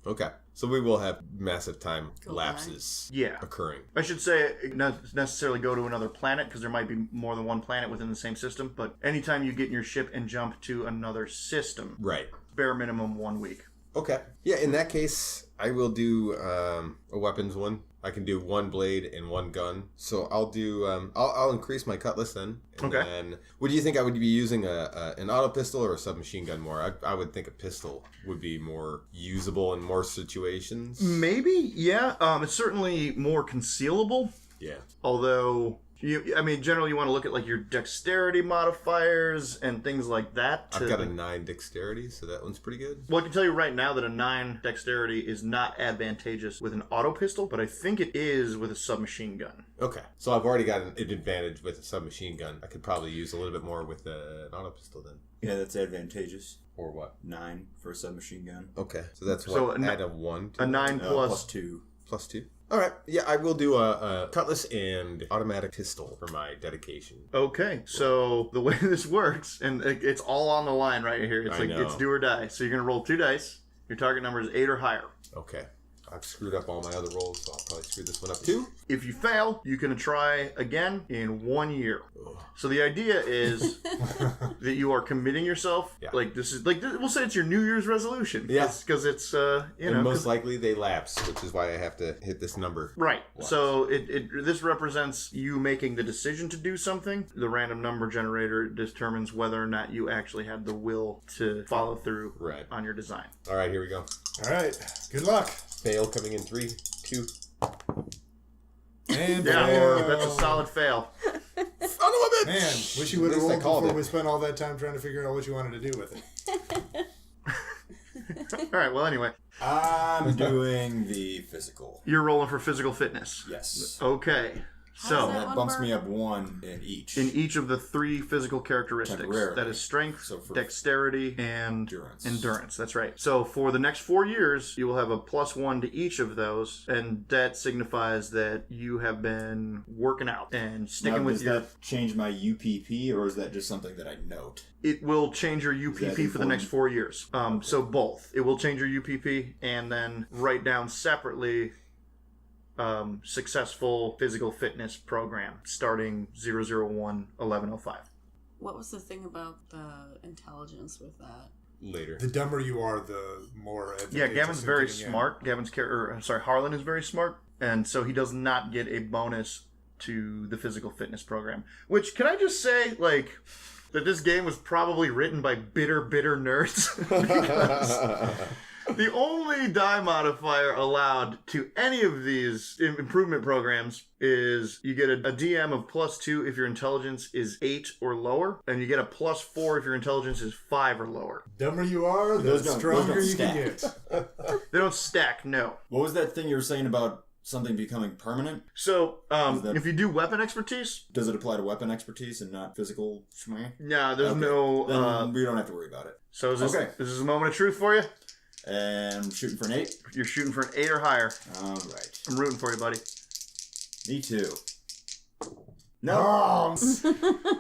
Okay. So we will have massive time Go lapses Yeah. occurring. I should say not necessarily go to another planet because there might be more than 1 planet within the same system, but anytime you get in your ship and jump to another system, Right. bare minimum 1 week. Okay. Yeah, in that case, I will do a weapons one. I can do 1 blade and 1 gun. So I'll do. I'll increase my cutlass then. And Okay. then, what do you think I would be using? An auto pistol or a submachine gun more? I would think a pistol would be more usable in more situations. Maybe, yeah. It's certainly more concealable. Yeah. Although, generally you want to look at like your dexterity modifiers and things like that. I've got a 9 dexterity, so that one's pretty good. Well, I can tell you right now that a 9 dexterity is not advantageous with an auto pistol, but I think it is with a submachine gun. Okay. So I've already got an advantage with a submachine gun. I could probably use a little bit more with an auto pistol then. Yeah, that's advantageous. Or what? 9 for a submachine gun. Okay. So that's what? So add a 1 to A 9 plus... plus 2. Plus 2. All right. Yeah, I will do a cutlass and automatic pistol for my dedication. Okay, so the way this works, and it's all on the line right here. It's I know. it's do or die. So you're going to roll 2 dice. Your target number is 8 or higher. Okay. I've screwed up all my other rolls, so I'll probably screw this one up too. If you fail, you can try again in 1 year. Ugh. So the idea is that you are committing yourself. Yeah. Like this is like we'll say it's your New Year's resolution. Yeah. Because it's And most likely they lapse, which is why I have to hit this number. right. Once. So this represents you making the decision to do something. The random number generator determines whether or not you actually had the will to follow through Right. on your design. All right, here we go. All right. Good luck. Fail coming in 3, 2. And Yeah, fail. that's a solid fail. Son of a bitch! Man, wish you would At have least I rolled called before it. we spent all that time trying to figure out what you wanted to do with it. All right. Well, anyway, I'm doing the physical. you're rolling for physical fitness. Yes. Okay. How's So that? That one bumps work? me up 1 in each. in each of the 3 physical characteristics, Temporarily. that is strength, So for dexterity, and endurance. That's right. So for the next 4 years, you will have a +1 to each of those, and that signifies that you have been working out and sticking Now, with does your. that change my UPP, or is that just something that I note? It will change your UPP for the next 4 years. So both. It will change your UPP, and then write down separately. Successful physical fitness program starting 001-1105. What was the thing about the intelligence with that? Later. The dumber you are, the more Yeah, advantageous Gavin's in very getting in. smart. Harlan is very smart, and so he does not get a bonus to the physical fitness program. Which, can I just say, like, that this game was probably written by bitter nerds? Because the only die modifier allowed to any of these improvement programs is you get a DM of +2 if your intelligence is 8 or lower, and you get a +4 if your intelligence is 5 or lower. Dumber you are, the Those don't stronger you stack. can get. They don't stack, no. What was that thing you were saying about something becoming permanent? So, Is that- if you do weapon expertise, Does it apply to weapon expertise and not physical schmeh? no, there's Okay. no. Then we don't have to worry about it. So is this, Okay. is this a moment of truth for you? And I'm shooting for an 8. You're shooting for an 8 or higher. All right. I'm rooting for you, buddy. Me too. No. Oh,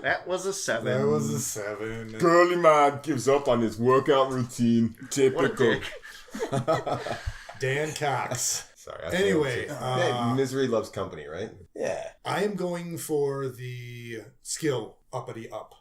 That was a 7. that was a 7. Burly man gives up on his workout routine. What a Typical. dick. Dan Cox. Sorry. I Anyway, hey, misery loves company, right? Yeah. I am going for the skill uppity up.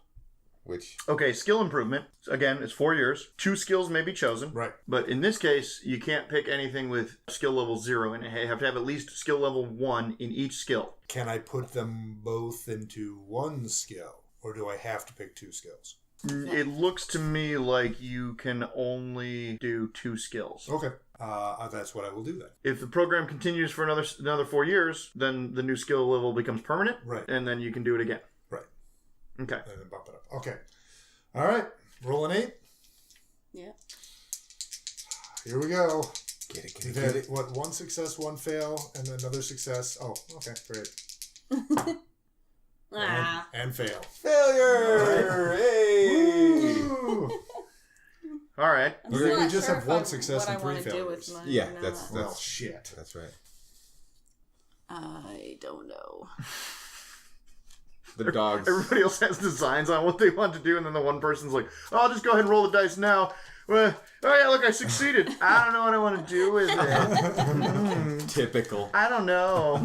Which Okay, skill improvement. Again, it's 4 years. 2 skills may be chosen. Right. But in this case, you can't pick anything with skill level 0 in it. You have to have at least skill level 1 in each skill. Can I put them both into one skill? Or do I have to pick 2 skills? It looks to me like you can only do 2 skills. Okay. That's what I will do then. If the program continues for another 4 years, then the new skill level becomes permanent. Right. And then you can do it again. Right. Okay. And then bump it up. Okay. All right. Roll an 8. Yeah. Here we go. get it, We've had, what, 1 success, 1 fail, and another success. Oh, okay. Great. Ah. And fail. Failure! Hey! Woo! All right. I'm We still not just sure have if one I'm- success what and I 3 wanna do with failures. mine Yeah, or not. that's Well, shit. That's right. I don't know. The dogs. Everybody else has designs on what they want to do, and then the one person's like, oh, I'll just go ahead and roll the dice now. Well, oh yeah, look, I succeeded. I don't know what I want to do with it. Typical. I don't know.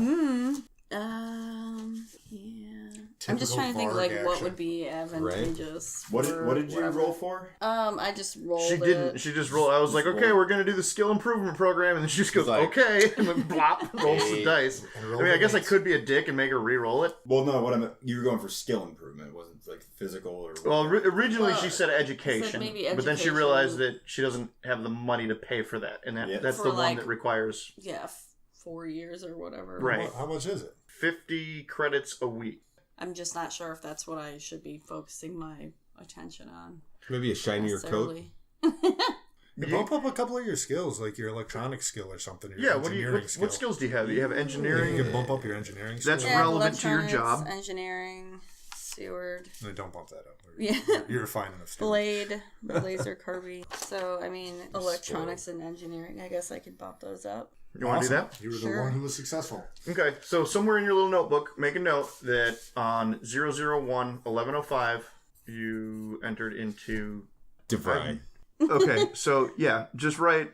Yeah. I'm just trying to think what would be advantageous. What did you roll for? I just rolled. She didn't. She just rolled. I was like, okay, we're gonna do the skill improvement program, and then she just goes, like, okay, and then blop, rolls the dice. I mean, I guess I could be a dick and make her re-roll it. Well, no, you were going for skill improvement. It wasn't like physical or. Well, originally she said education, maybe but then she realized that she doesn't have the money to pay for that, and that's for the one that requires 4 years or whatever. Right. How much is it? 50 credits a week. I'm just not sure if that's what I should be focusing my attention on. Maybe a shinier coat. You bump up a couple of your skills, like your electronic skill or something. Yeah, what skills do you have? You have engineering? You can bump up your engineering skill. That's relevant to your job. Engineering, steward. No, don't bump that up. Yeah. You're fine enough. Blade, laser Kirby. So, I mean, electronics and engineering, I guess I could bump those up. You want to do that? You were the one who was successful. Okay, so somewhere in your little notebook, make a note that on 001-1105, you entered into... Divine. Okay, so yeah, just write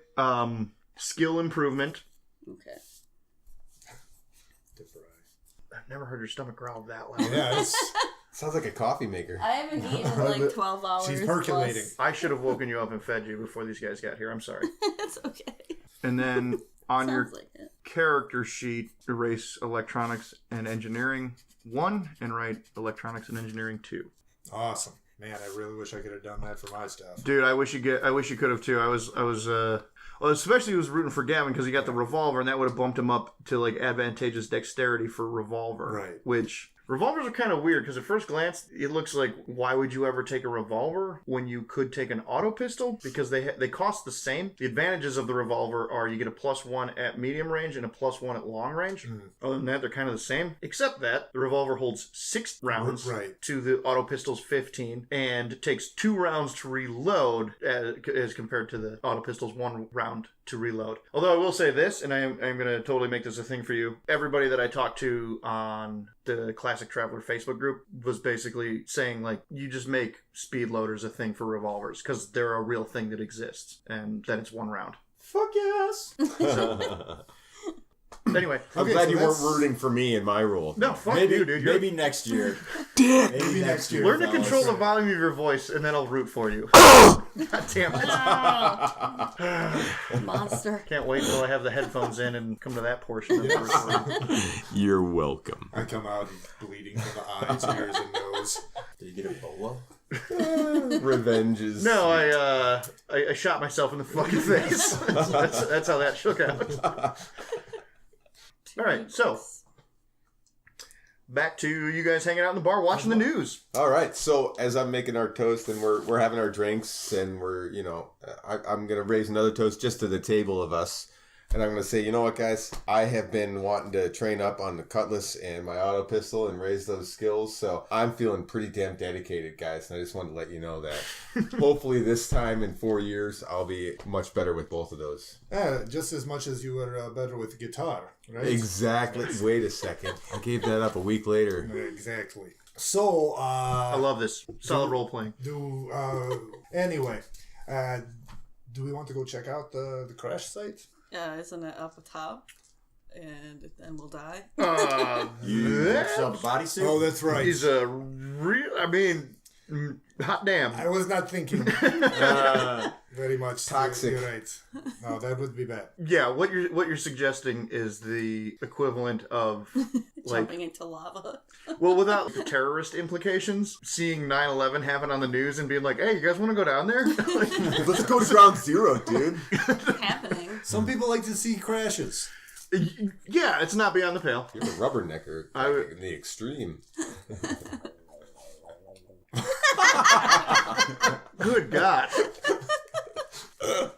skill improvement. Okay. I've never heard your stomach growl that loud. Yeah, Sounds like a coffee maker. I haven't eaten in like 12 hours. She's percolating. I should have woken you up and fed you before these guys got here. I'm sorry. It's okay. And then on your like character sheet, erase electronics and engineering 1 and write electronics and engineering 2. Awesome. Man, I really wish I could have done that for my stuff. Dude, I wish you could have too. I was well, especially was rooting for Gavin because he got the revolver, and that would have bumped him up to like advantageous dexterity for revolver. Right. Which revolvers are kind of weird because at first glance it looks like why would you ever take a revolver when you could take an auto pistol, because they cost the same. The advantages of the revolver are you get a +1 at medium range and a +1 at long range. Other than that, they're kind of the same, except that the revolver holds 6 rounds to the auto pistol's 15, and takes 2 rounds to reload as compared to the auto pistol's 1 round to reload. Although I will say this, and I'm going to totally make this a thing for you. Everybody that I talked to on the Classic Traveler Facebook group was basically saying, like, you just make speed loaders a thing for revolvers because they're a real thing that exists, and that it's 1 round. Fuck yes! So, anyway. I'm glad you weren't rooting for me in my role. No, fuck you, dude. Maybe next year. Maybe next year. Learn to control the volume of your voice, and then I'll root for you. God damn it. Monster. Can't wait until I have the headphones in and come to that portion of the recording. You're welcome. I come out bleeding from the eyes, ears, and nose. Did you get Ebola? Revenge is... No, I shot myself in the fucking face. That's how that shook out. All right, so back to you guys hanging out in the bar watching the news. All right, so as I'm making our toast and we're having our drinks and we're, I'm going to raise another toast just to the table of us. And I'm going to say, you know what, guys? I have been wanting to train up on the cutlass and my auto pistol and raise those skills. So I'm feeling pretty damn dedicated, guys. And I just wanted to let you know that. Hopefully this time in 4 years, I'll be much better with both of those. Yeah, just as much as you were better with guitar, right? Exactly. Wait a second. I gave that up a week later. Exactly. So, I love this. Solid role playing. Anyway, do we want to go check out the crash site? Isn't it up the top? And then we'll die. Bodysuit? Oh, that's right. He's a real... I mean, hot damn. I was not thinking very much. Toxic. You're right. No, that would be bad. Yeah, what you're suggesting is the equivalent of jumping into lava. Well, without the terrorist implications, seeing 9/11 happen on the news and being like, "Hey, you guys want to go down there? Let's go to ground zero, dude." Happening. Some people like to see crashes. Yeah, it's not beyond the pale. You're a rubbernecker in the extreme. Good God.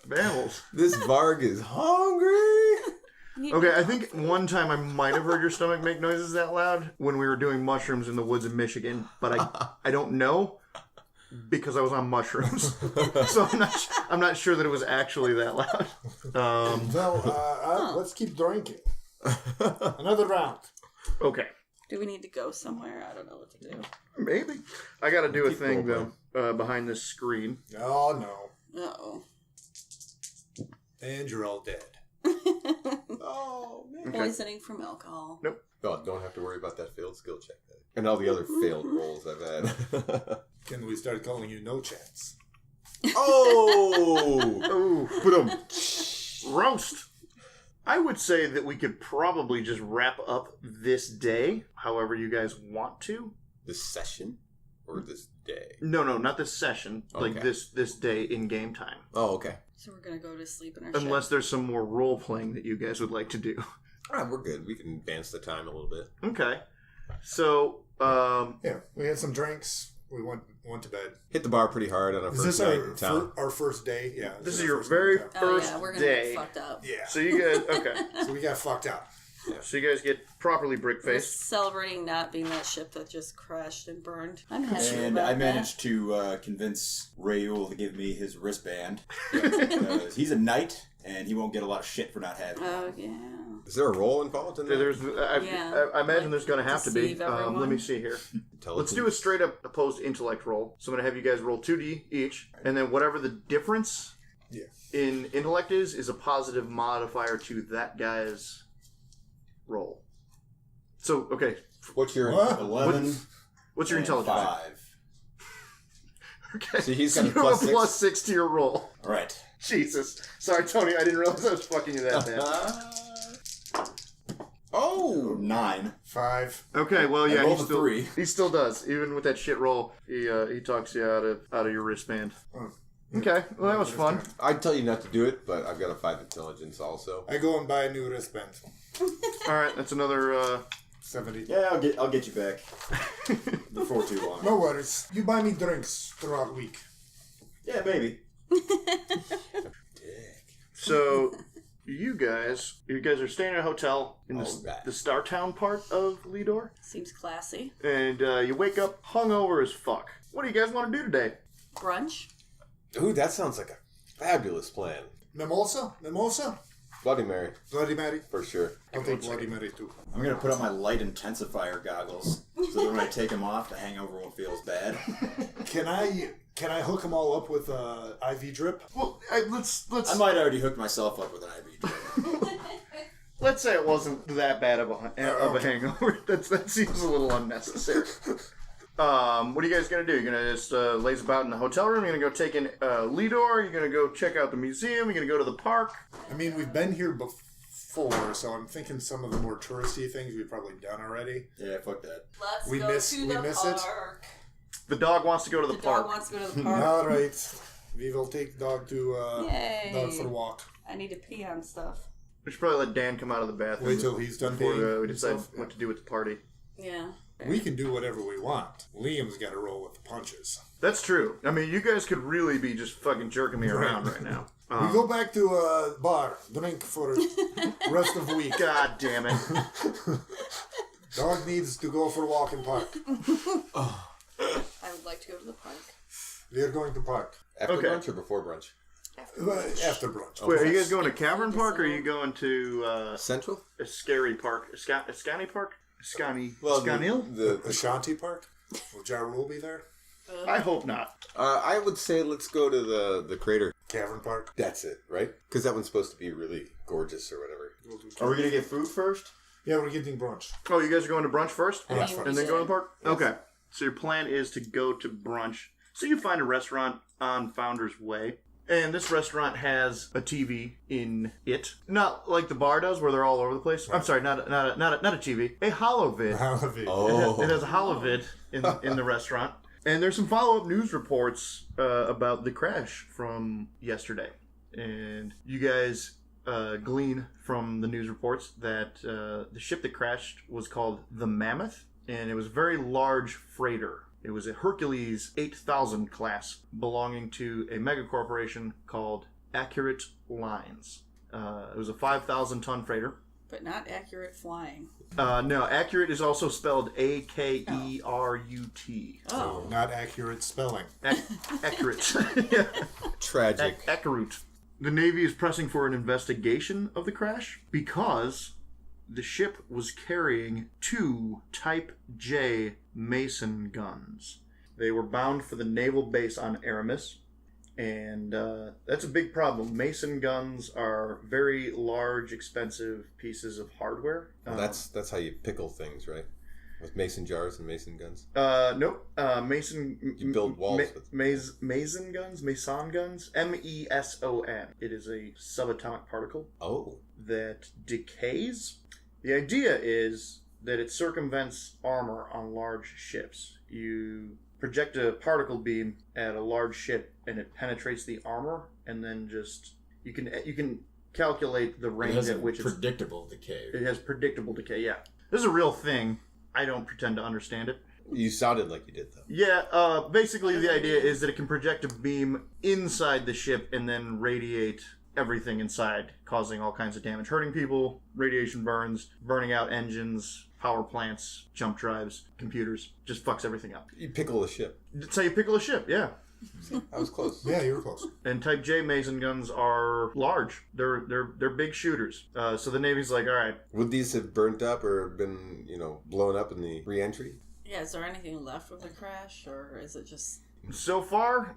Mammals. This Varg is hungry. Okay, I think one time I might have heard your stomach make noises that loud when we were doing mushrooms in the woods in Michigan, but I don't know because I was on mushrooms, so I'm not sure that it was actually that loud. Let's keep drinking. Another round. Okay. Do we need to go somewhere? I don't know what to do. Maybe. I got to do a thing though behind this screen. Oh no. Uh-oh. And you're all dead. Oh, man. Poisoning from alcohol. Nope. Oh, don't have to worry about that failed skill check. And all the other failed rolls I've had. Can we start calling you No Chance? Oh! Roast. I would say that we could probably just wrap up this day, however you guys want to. This session? Or this day? No, not this session. Okay. Like this day in game time. Oh, okay. So we're gonna go to sleep in our Unless ship. there's some more role playing that you guys would like to do. Alright, we're good. We can advance the time a little bit. Okay. So, Yeah, we had some drinks. We went to bed. Hit the bar pretty hard on our Is first this night in town. our first day? Yeah. this is our your first very night in town. first we're gonna day. get fucked up. Yeah. So you guys, okay. So we got fucked up. So you guys get properly brick We're faced. celebrating not being that ship that just crashed and burned. I'm happy And about I managed to convince Reuel to give me his wristband. Because he's a knight, and he won't get a lot of shit for not having it. Oh yeah. Is there a roll involved in that? I imagine there's going to have to be. Deceive everyone. Let me see here. Let's do a Intelligence. straight up opposed intellect roll. So I'm going to have you guys roll 2d each, and then whatever the difference in intellect is a positive modifier to that guy's roll. So, okay, What's your... What? 11 what's your and intelligence? 5. Okay, See, he's so got a you have plus a plus 6 to your roll. All right. Jesus. Sorry, Tony, I didn't realize I was fucking you that bad. Oh! 9. 5. Okay, well, I yeah, rolled a 3. he still does. Even with that shit roll, he talks you out of your wristband. Oh. Okay, well, that was fun. I'd tell you not to do it, but I've got a 5 intelligence also. I go and buy a new wristband. All right, that's another... 70. Yeah, I'll get you back before too long. No worries. You buy me drinks throughout the week. Yeah, maybe. So, you guys are staying in a hotel in Alright. the Startown part of Lidor, Seems classy. and you wake up hungover as fuck. What do you guys want to do today? Brunch. Ooh, that sounds like a fabulous plan. Mimosa? Mimosa? Bloody Mary, Bloody Mary? for sure. I'll take Bloody Mary too. I'm going to put on my light intensifier goggles so that when I take them off, the hangover won't feel as bad. Can I hook them all up with IV drip? Well, let's I might already hook myself up with an IV drip. let's say it wasn't that bad of a hangover. That seems a little unnecessary. What are you guys gonna do? You're gonna just laze about in the hotel room? You're gonna go take in Lidor? You're gonna go check out the museum? You're gonna go to the park? I mean, we've been here before, so I'm thinking some of the more touristy things we've probably done already. Yeah, fuck that. Let's We go miss- to we the miss it? park. The dog wants to go to the The park. dog wants to go to the park. All right. We will take dog to Yay. dog for a walk. I need to pee on stuff. We should probably let Dan come out of the bathroom Wait till he's done before peeing we decide himself. what to do with the party. Yeah. We can do whatever we want. Liam's got to roll with the punches. That's true. I mean, you guys could really be just fucking jerking me around right now. We go back to a bar, drink for rest of the week. God damn it. Dog needs to go for a walk in park. I would like to go to the park. We are going to park. After Okay. brunch or before brunch? After brunch. Wait, are you guys going to Cavern Park or are you going to Central? a scary park? Ascani Park? Ascani? Well, Ascanil? the Ashanti Park? Will Ja Rule be there? I hope not. I would say let's go to the crater. Cavern Park? That's it, right? Because that one's supposed to be really gorgeous or whatever. We'll do Are we going to get food first? Yeah, we're getting brunch. Oh, you guys are going to brunch first? Yeah. And then go to the park? Okay. So your plan is to go to brunch. So you find a restaurant on Founder's Way. And this restaurant has a TV in it. Not like the bar does where they're all over the place. I'm sorry, not a TV. A holovid. Halavi. Oh. It has a holovid in the restaurant. And there's some follow-up news reports about the crash from yesterday. And you guys glean from the news reports that the ship that crashed was called the Mammoth. And it was a very large freighter. It was a Hercules 8000 class belonging to a mega corporation called Accurate Lines. It was a 5,000-ton freighter. But not accurate flying. No, Accurate is also spelled Akerut. Oh. Not accurate spelling. Accurate. Tragic. Accurate. The Navy is pressing for an investigation of the crash because the ship was carrying 2 Type J Mason guns. They were bound for the naval base on Aramis, And that's a big problem. Mason guns are very large, expensive pieces of hardware. Well, that's how you pickle things, right? With mason jars and mason guns? Nope. Mason... You build walls with... Mason guns? Meson guns? MESON. It is a subatomic particle. Oh. That decays. The idea is that it circumvents armor on large ships. You project a particle beam at a large ship and it penetrates the armor, and then just you can calculate the range at which predictable decay. It has predictable decay. Yeah, this is a real thing. I don't pretend to understand it. You sounded like you did, though. Yeah. Basically, the idea is that it can project a beam inside the ship and then radiate everything inside, causing all kinds of damage, hurting people, radiation burns, burning out engines, power plants, jump drives, computers. Just fucks everything up. You pickle a ship. That's how you pickle a ship, yeah. I was close. Yeah, you were close. And Type J Mason guns are large. They're big shooters. So the Navy's like, all right. Would these have burnt up or been, blown up in the re-entry? Yeah, is there anything left of the crash, or is it just... So far,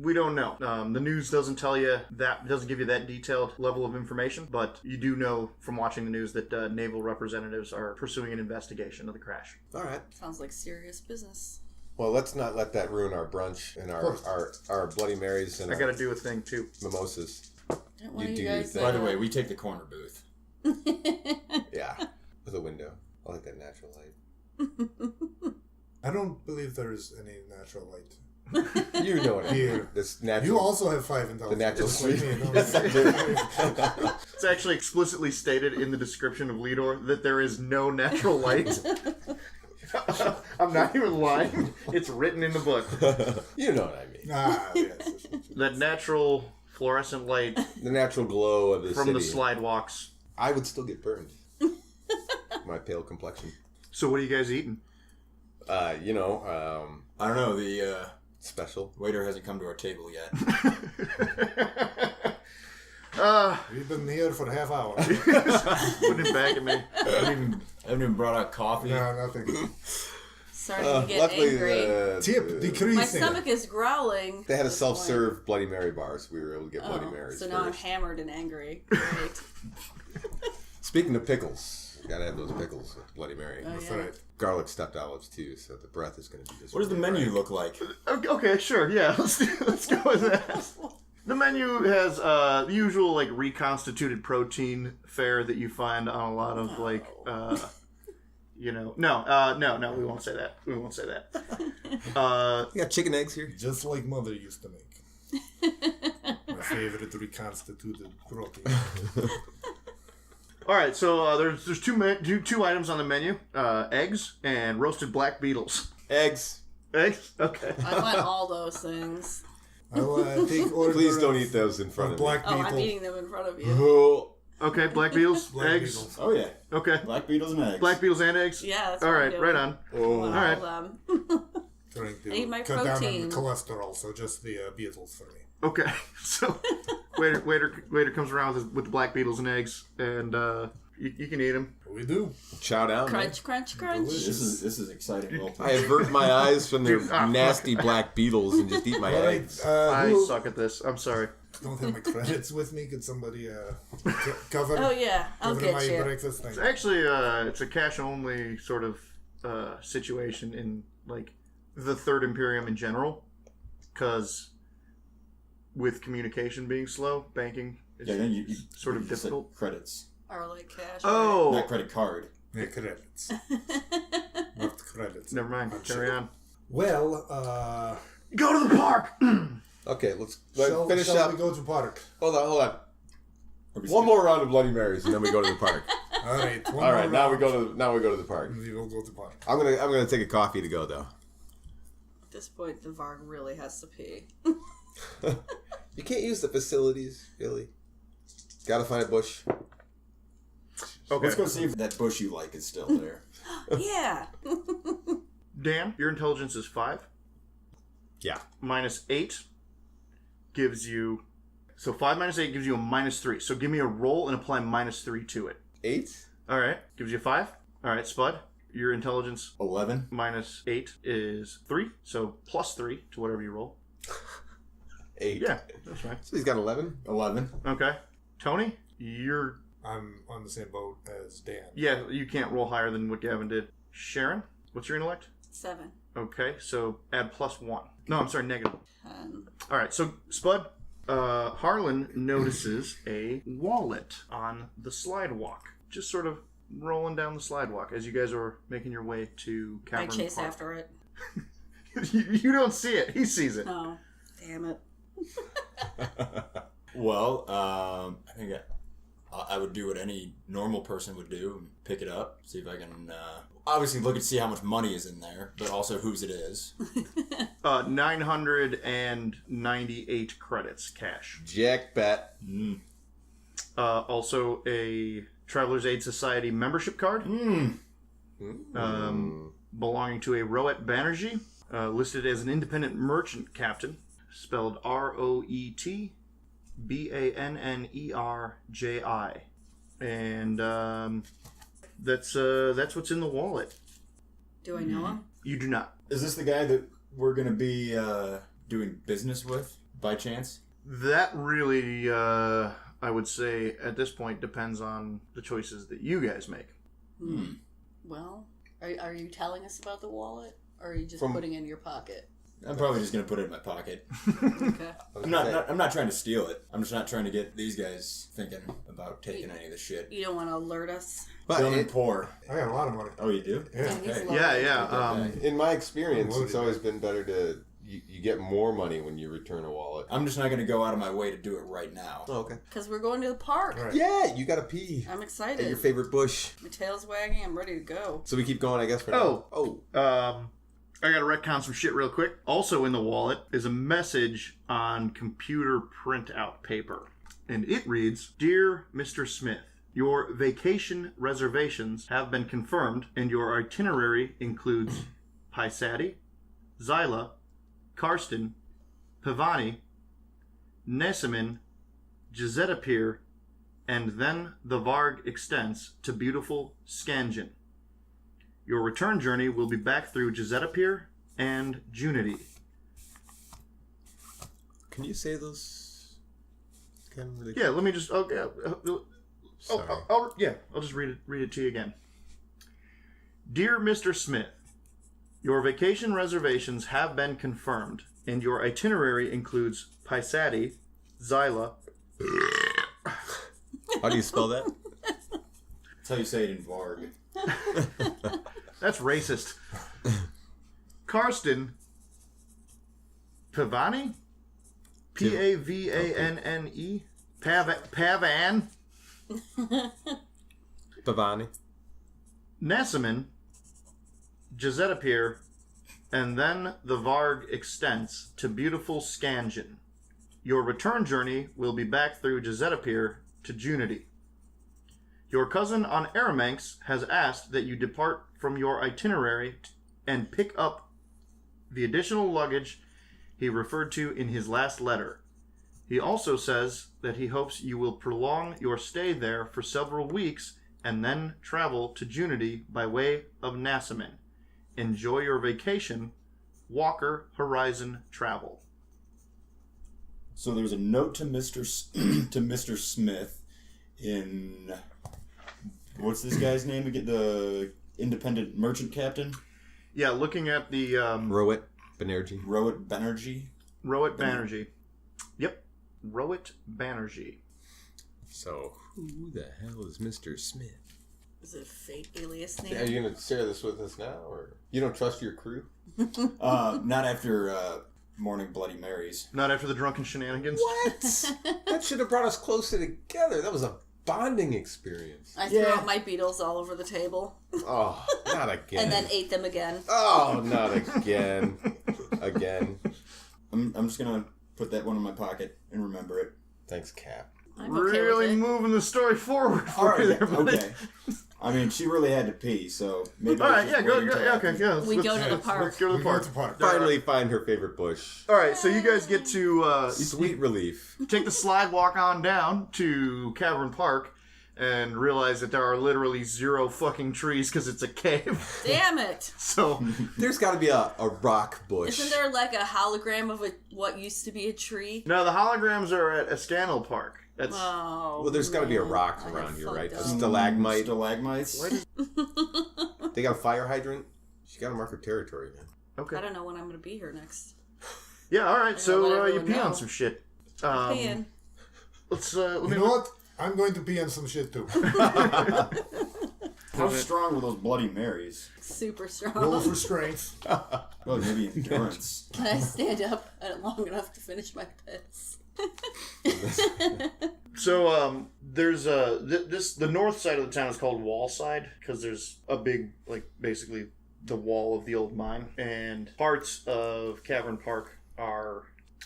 we don't know. The news doesn't tell you that, doesn't give you that detailed level of information, but you do know from watching the news that naval representatives are pursuing an investigation of the crash. All right. Sounds like serious business. Well, let's not let that ruin our brunch and our Bloody Marys and I gotta do a thing, too. Mimosas. You do your thing. By the way, we take the corner booth. Yeah, with a window. I like that natural light. I don't believe there is any natural light. You know what I mean. Here. This natural, you also have 5 intelligence. the natural just like sweet. me, no? Yes, I do. It's actually explicitly stated in the description of Lidor that there is no natural light. I'm not even lying. It's written in the book. You know what I mean. Yes. That natural fluorescent light The natural glow of the from city. the slide walks. I would still get burned. My pale complexion. So what are you guys eating? I don't know. The Special. waiter hasn't come to our table yet. We've been here for a half hour. Putting it back at me. I haven't even brought out coffee. No, nothing. Starting to get Luckily, angry. Tip decreasing. My stomach is growling. they had a at this self-serve Bloody Mary bar, so we were able to get point. Bloody Marys So now I'm first. hammered and angry. Great. Speaking of pickles, you gotta have those pickles with Bloody Mary. Oh, That's yeah. right. Garlic stepped olives too, so the breath is gonna be just. What does the menu look like? Okay, sure, yeah. Let's go with that. The menu has the usual reconstituted protein fare that you find on a lot of no, we won't say that. We won't say that. You got chicken eggs here. Just like Mother used to make. My favorite reconstituted protein. All right, so there's two items on the menu: eggs and roasted black beetles. Eggs. Eggs? Okay. I want all those things. I'll take order. Please don't of- eat those in front of of me. black Oh, beetle. I'm eating them in front of you. Oh. Okay, black beetles, Black eggs. beetles. Oh yeah, Okay, black beetles and eggs. black beetles and eggs. Yeah, that's All what I'm right, doing. right on. Oh. All right. them. Trying to I need my cut down on protein. the cholesterol, so just the beetles for me. Okay, so waiter comes around with the black beetles and eggs, and you can eat them. We do. Chow down. Crunch, crunch, crunch. Delicious. This is exciting. Role I avert my eyes from their Dude, nasty black beetles and just eat my All right. eggs. I Who suck at this. I'm sorry. don't have my credits with me? Could somebody cover, Oh yeah, I'll cover get my you. breakfast? Thank It's actually it's a cash only sort of situation in the Third Imperium in general, because with communication being slow, banking is Yeah, then you sort of you said difficult. Credits, Or like cash. Oh, not credit card. Yeah, credits. Not credits. never mind. I'm Carry sure. on. Well, Go to the park. Okay, let's shall finish we up. go to park? Hold on. Or we One skip- more round of Bloody Marys, and then we go to the park. All right. All right, now we go to the park. We will go to park. I'm gonna take a coffee to go though. At this point, the Varg really has to pee. You can't use the facilities, Billy. Gotta find a bush. Okay, Let's go see if that bush you like is still there. Yeah. Dan, your intelligence is 5. Yeah. Minus 8 gives you... So 5 minus 8 gives you a -3. So give me a roll and apply -3 to it. 8. All right. Gives you 5. All right, Spud. Your intelligence 11. minus 8 is 3. So +3 to whatever you roll. 8. Yeah, that's right. So he's got 11. 11. Okay. Tony, I'm on the same boat as Dan. Yeah, you can't roll higher than what Gavin did. Sharon, what's your intellect? 7. Okay, so add +1. No, I'm sorry, negative. 10. All right, so Spud, Harlan notices a wallet on the slidewalk, just sort of rolling down the slidewalk as you guys are making your way to Cavern I chase Park. after it. You don't see it; he sees it. Oh, damn it. Well, I think I would do what any normal person would do and pick it up, see if I can obviously look and see how much money is in there, but also whose it is. 998 credits cash. Jackpot. Also a Traveler's Aid Society membership card. Belonging to a Reuel Banerjee, listed as an independent merchant captain, spelled RoetBannerji. And that's what's in the wallet. Do I know him? You do not. Is this the guy that we're going to be doing business with, by chance? That really, I would say, at this point, depends on the choices that you guys make. Well, are you telling us about the wallet? Or are you just putting it in your pocket? I'm probably just going to put it in my pocket. Okay. I'm not trying to steal it. I'm just not trying to get these guys thinking about taking any of the shit. You don't want to alert us? Feeling poor. I got a lot of money. Oh, you do? Yeah. Okay. Yeah. In my experience, Loaded it's always been better to... You get more money when you return a wallet. I'm just not going to go out of my way to do it right now. Oh, okay. Because we're going to the park. Right. Yeah, you gotta pee. I'm At excited. your favorite bush. My tail's wagging. I'm ready to go. So we keep going, I guess, for now. I gotta retcon some shit real quick. Also in the wallet is a message on computer printout paper. And it reads, Dear Mr. Smith, your vacation reservations have been confirmed and your itinerary includes Paisati, Zyla, Karsten, Pavani, Nesemin, Giuseppe, and then the Varg extends to beautiful Scangen. Your return journey will be back through Giuseppe and Junity. Can you say those? Kind of really Yeah, let me just. I'll just read it to you again. Dear Mr. Smith, your vacation reservations have been confirmed, and your itinerary includes Paisati, Zyla. How do you spell that? That's how you say it in Varg. That's racist. Karsten, Pavani, Pavanne, Pavan, Pavani. Nesemin, Giuseppe, and then the Varg extends to beautiful Scangen. Your return journey will be back through Giuseppe to Junity. Your cousin on Aramanx has asked that you depart from your itinerary and pick up the additional luggage he referred to in his last letter. He also says that he hopes you will prolong your stay there for several weeks and then travel to Junity by way of Nesemin. Enjoy your vacation. Walker Horizon Travel. So there's a note to Mr. to Mr. Smith in... What's this guy's name again? The independent merchant captain? Yeah, looking at the... Reuel Banerjee. Reuel Banerjee? Reuel Banerjee. Yep. Reuel Banerjee. So, who the hell is Mr. Smith? Is it a fake alias name? Are you going to share this with us now, or you don't trust your crew? Not after morning Bloody Marys. Not after the drunken shenanigans? What? That should have brought us closer together. That was a bonding experience. I threw out my Beatles all over the table. Oh, not again. And then ate them again. Oh, not again. Again. I'm just going to put that one in my pocket and remember it. Thanks, Cap. I'm okay Really with it. moving the story forward All for you right, there, buddy. okay. I mean, she really had to pee, so maybe... All right, yeah, go. Yeah, okay, yeah. We go to the park. Let's go to the park. Finally find her favorite bush. All right, so you guys get to Sweet relief. take the slide walk on down to Cavern Park. and realize that there are literally 0 fucking trees because it's a cave. Damn it! So There's got to be a rock bush. Isn't there like a hologram of what used to be a tree? no, the holograms are at Escanal Park. That's Oh, Well, there's got to be a man. rock I around got here, right? A fucked up. stalagmite. Stalagmites. They got a fire hydrant. She got to mark her territory, man. okay. I don't know when I'm going to be here next. Yeah, all right. I So know what you everyone pee on knows. some shit. Peeing. Let's You know what? I'm going to pee on some shit too. How strong were those Bloody Marys? Super strong. Roll for strength. Well, maybe endurance. Can I stand up long enough to finish my piss? So there's the north side of the town is called Wallside because there's a big basically the wall of the old mine, and parts of Cavern Park are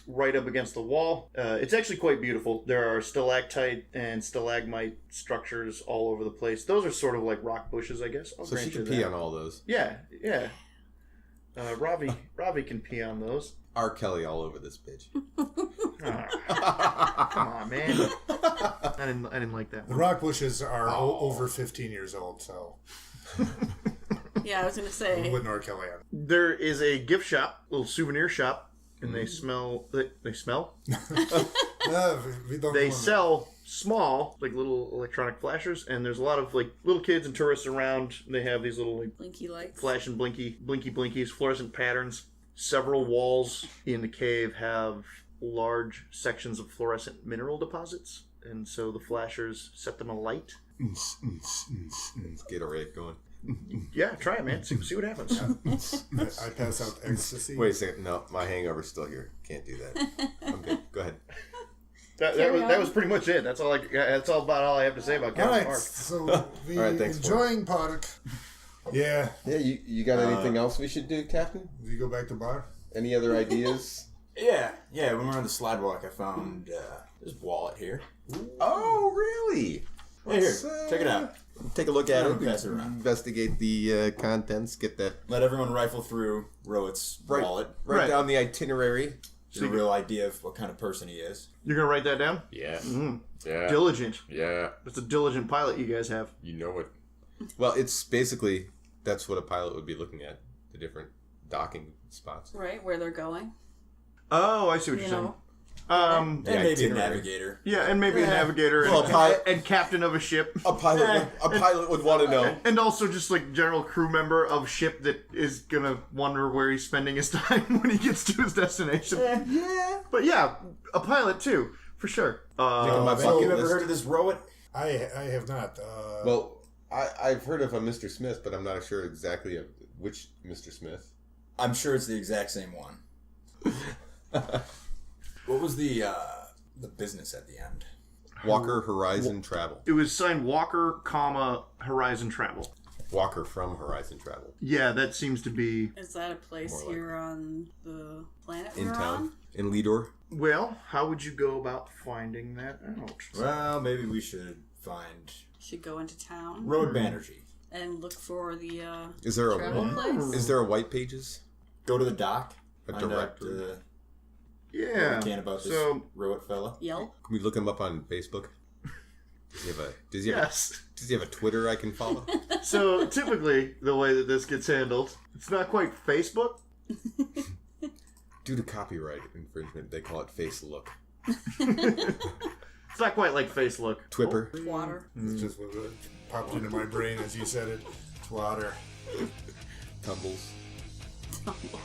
right up against the wall. It's actually quite beautiful. There are stalactite and stalagmite structures all over the place. Those are sort of like rock bushes, I guess. I'll So she grant can you pee that. on all those. Yeah. Ravi can pee on those. R. Kelly all over this bitch. Come on, man. I didn't like that The one. rock bushes are over 15 years old, so Yeah, I was going to say. wouldn't R. Kelly on. There is a gift shop, little souvenir shop, and they smell. They smell. We don't They want sell small, little electronic flashers, and there's a lot of little kids and tourists around. They have these little Blinky lights. flash and blinkies, fluorescent patterns. Several walls in the cave have large sections of fluorescent mineral deposits, and so the flashers set them alight. Get a rate going. Yeah, try it, man. See what happens. I pass out ecstasy. Wait a second. No, my hangover's still here. Can't do that. I'm good. Go ahead. That was pretty much it. That's all. That's all about all I have to say about All Cavern right, Park. so the All right, thanks, enjoying park. Yeah, Yeah, you got anything else we should do, Captain? we go back to bar. Any other ideas? Yeah. When we were on the slide walk, I found this wallet here. Oh, really? Hey, here, check it out. Take a look at it. Pass it around. Investigate the contents. Get that Let everyone rifle through Reuel's wallet. Write Right. down the itinerary. Get a real idea of what kind of person he is. You're gonna write that down? Yeah. Mm. Yeah. Diligent. Yeah. That's a diligent pilot you guys have. You know it. Well, it's basically that's what a pilot would be looking at. The different docking spots. Right, where they're going. Oh, I see what You you're saying. know. And maybe a itinerary. navigator. Yeah, and maybe a navigator Well, and, a pilot- and captain of a ship. A pilot would want to know. And also just general crew member of ship that is gonna wonder where he's spending his time when he gets to his destination. Yeah. But yeah, a pilot too, for sure. My So bucket you ever list. heard of this Reuel? I have not. Well, I've heard of a Mr. Smith, but I'm not sure exactly of which Mr. Smith. I'm sure it's the exact same one. What was the business at the end? Walker Horizon Travel. It was signed Walker, Horizon Travel. Walker from Horizon Travel. Yeah, that seems to be. Is that a place More here on the planet In we're town. on? In Lidor. Well, how would you go about finding that out? Well, maybe we should find Should go into town Road Banerjee. and look for the Is there travel place. Is there a white pages? Go to the dock. A Find out directory. Yeah. what we can about this So, Reuel fella. Yelp. Can we look him up on Facebook? Does he have a Twitter I can follow? So typically, the way that this gets handled, it's not quite Facebook. Due to copyright infringement, they call it Face Look. It's not quite like Facebook. Twipper. Water. It's just what popped into my brain as you said it. Twatter. Tumbles. Tumbles.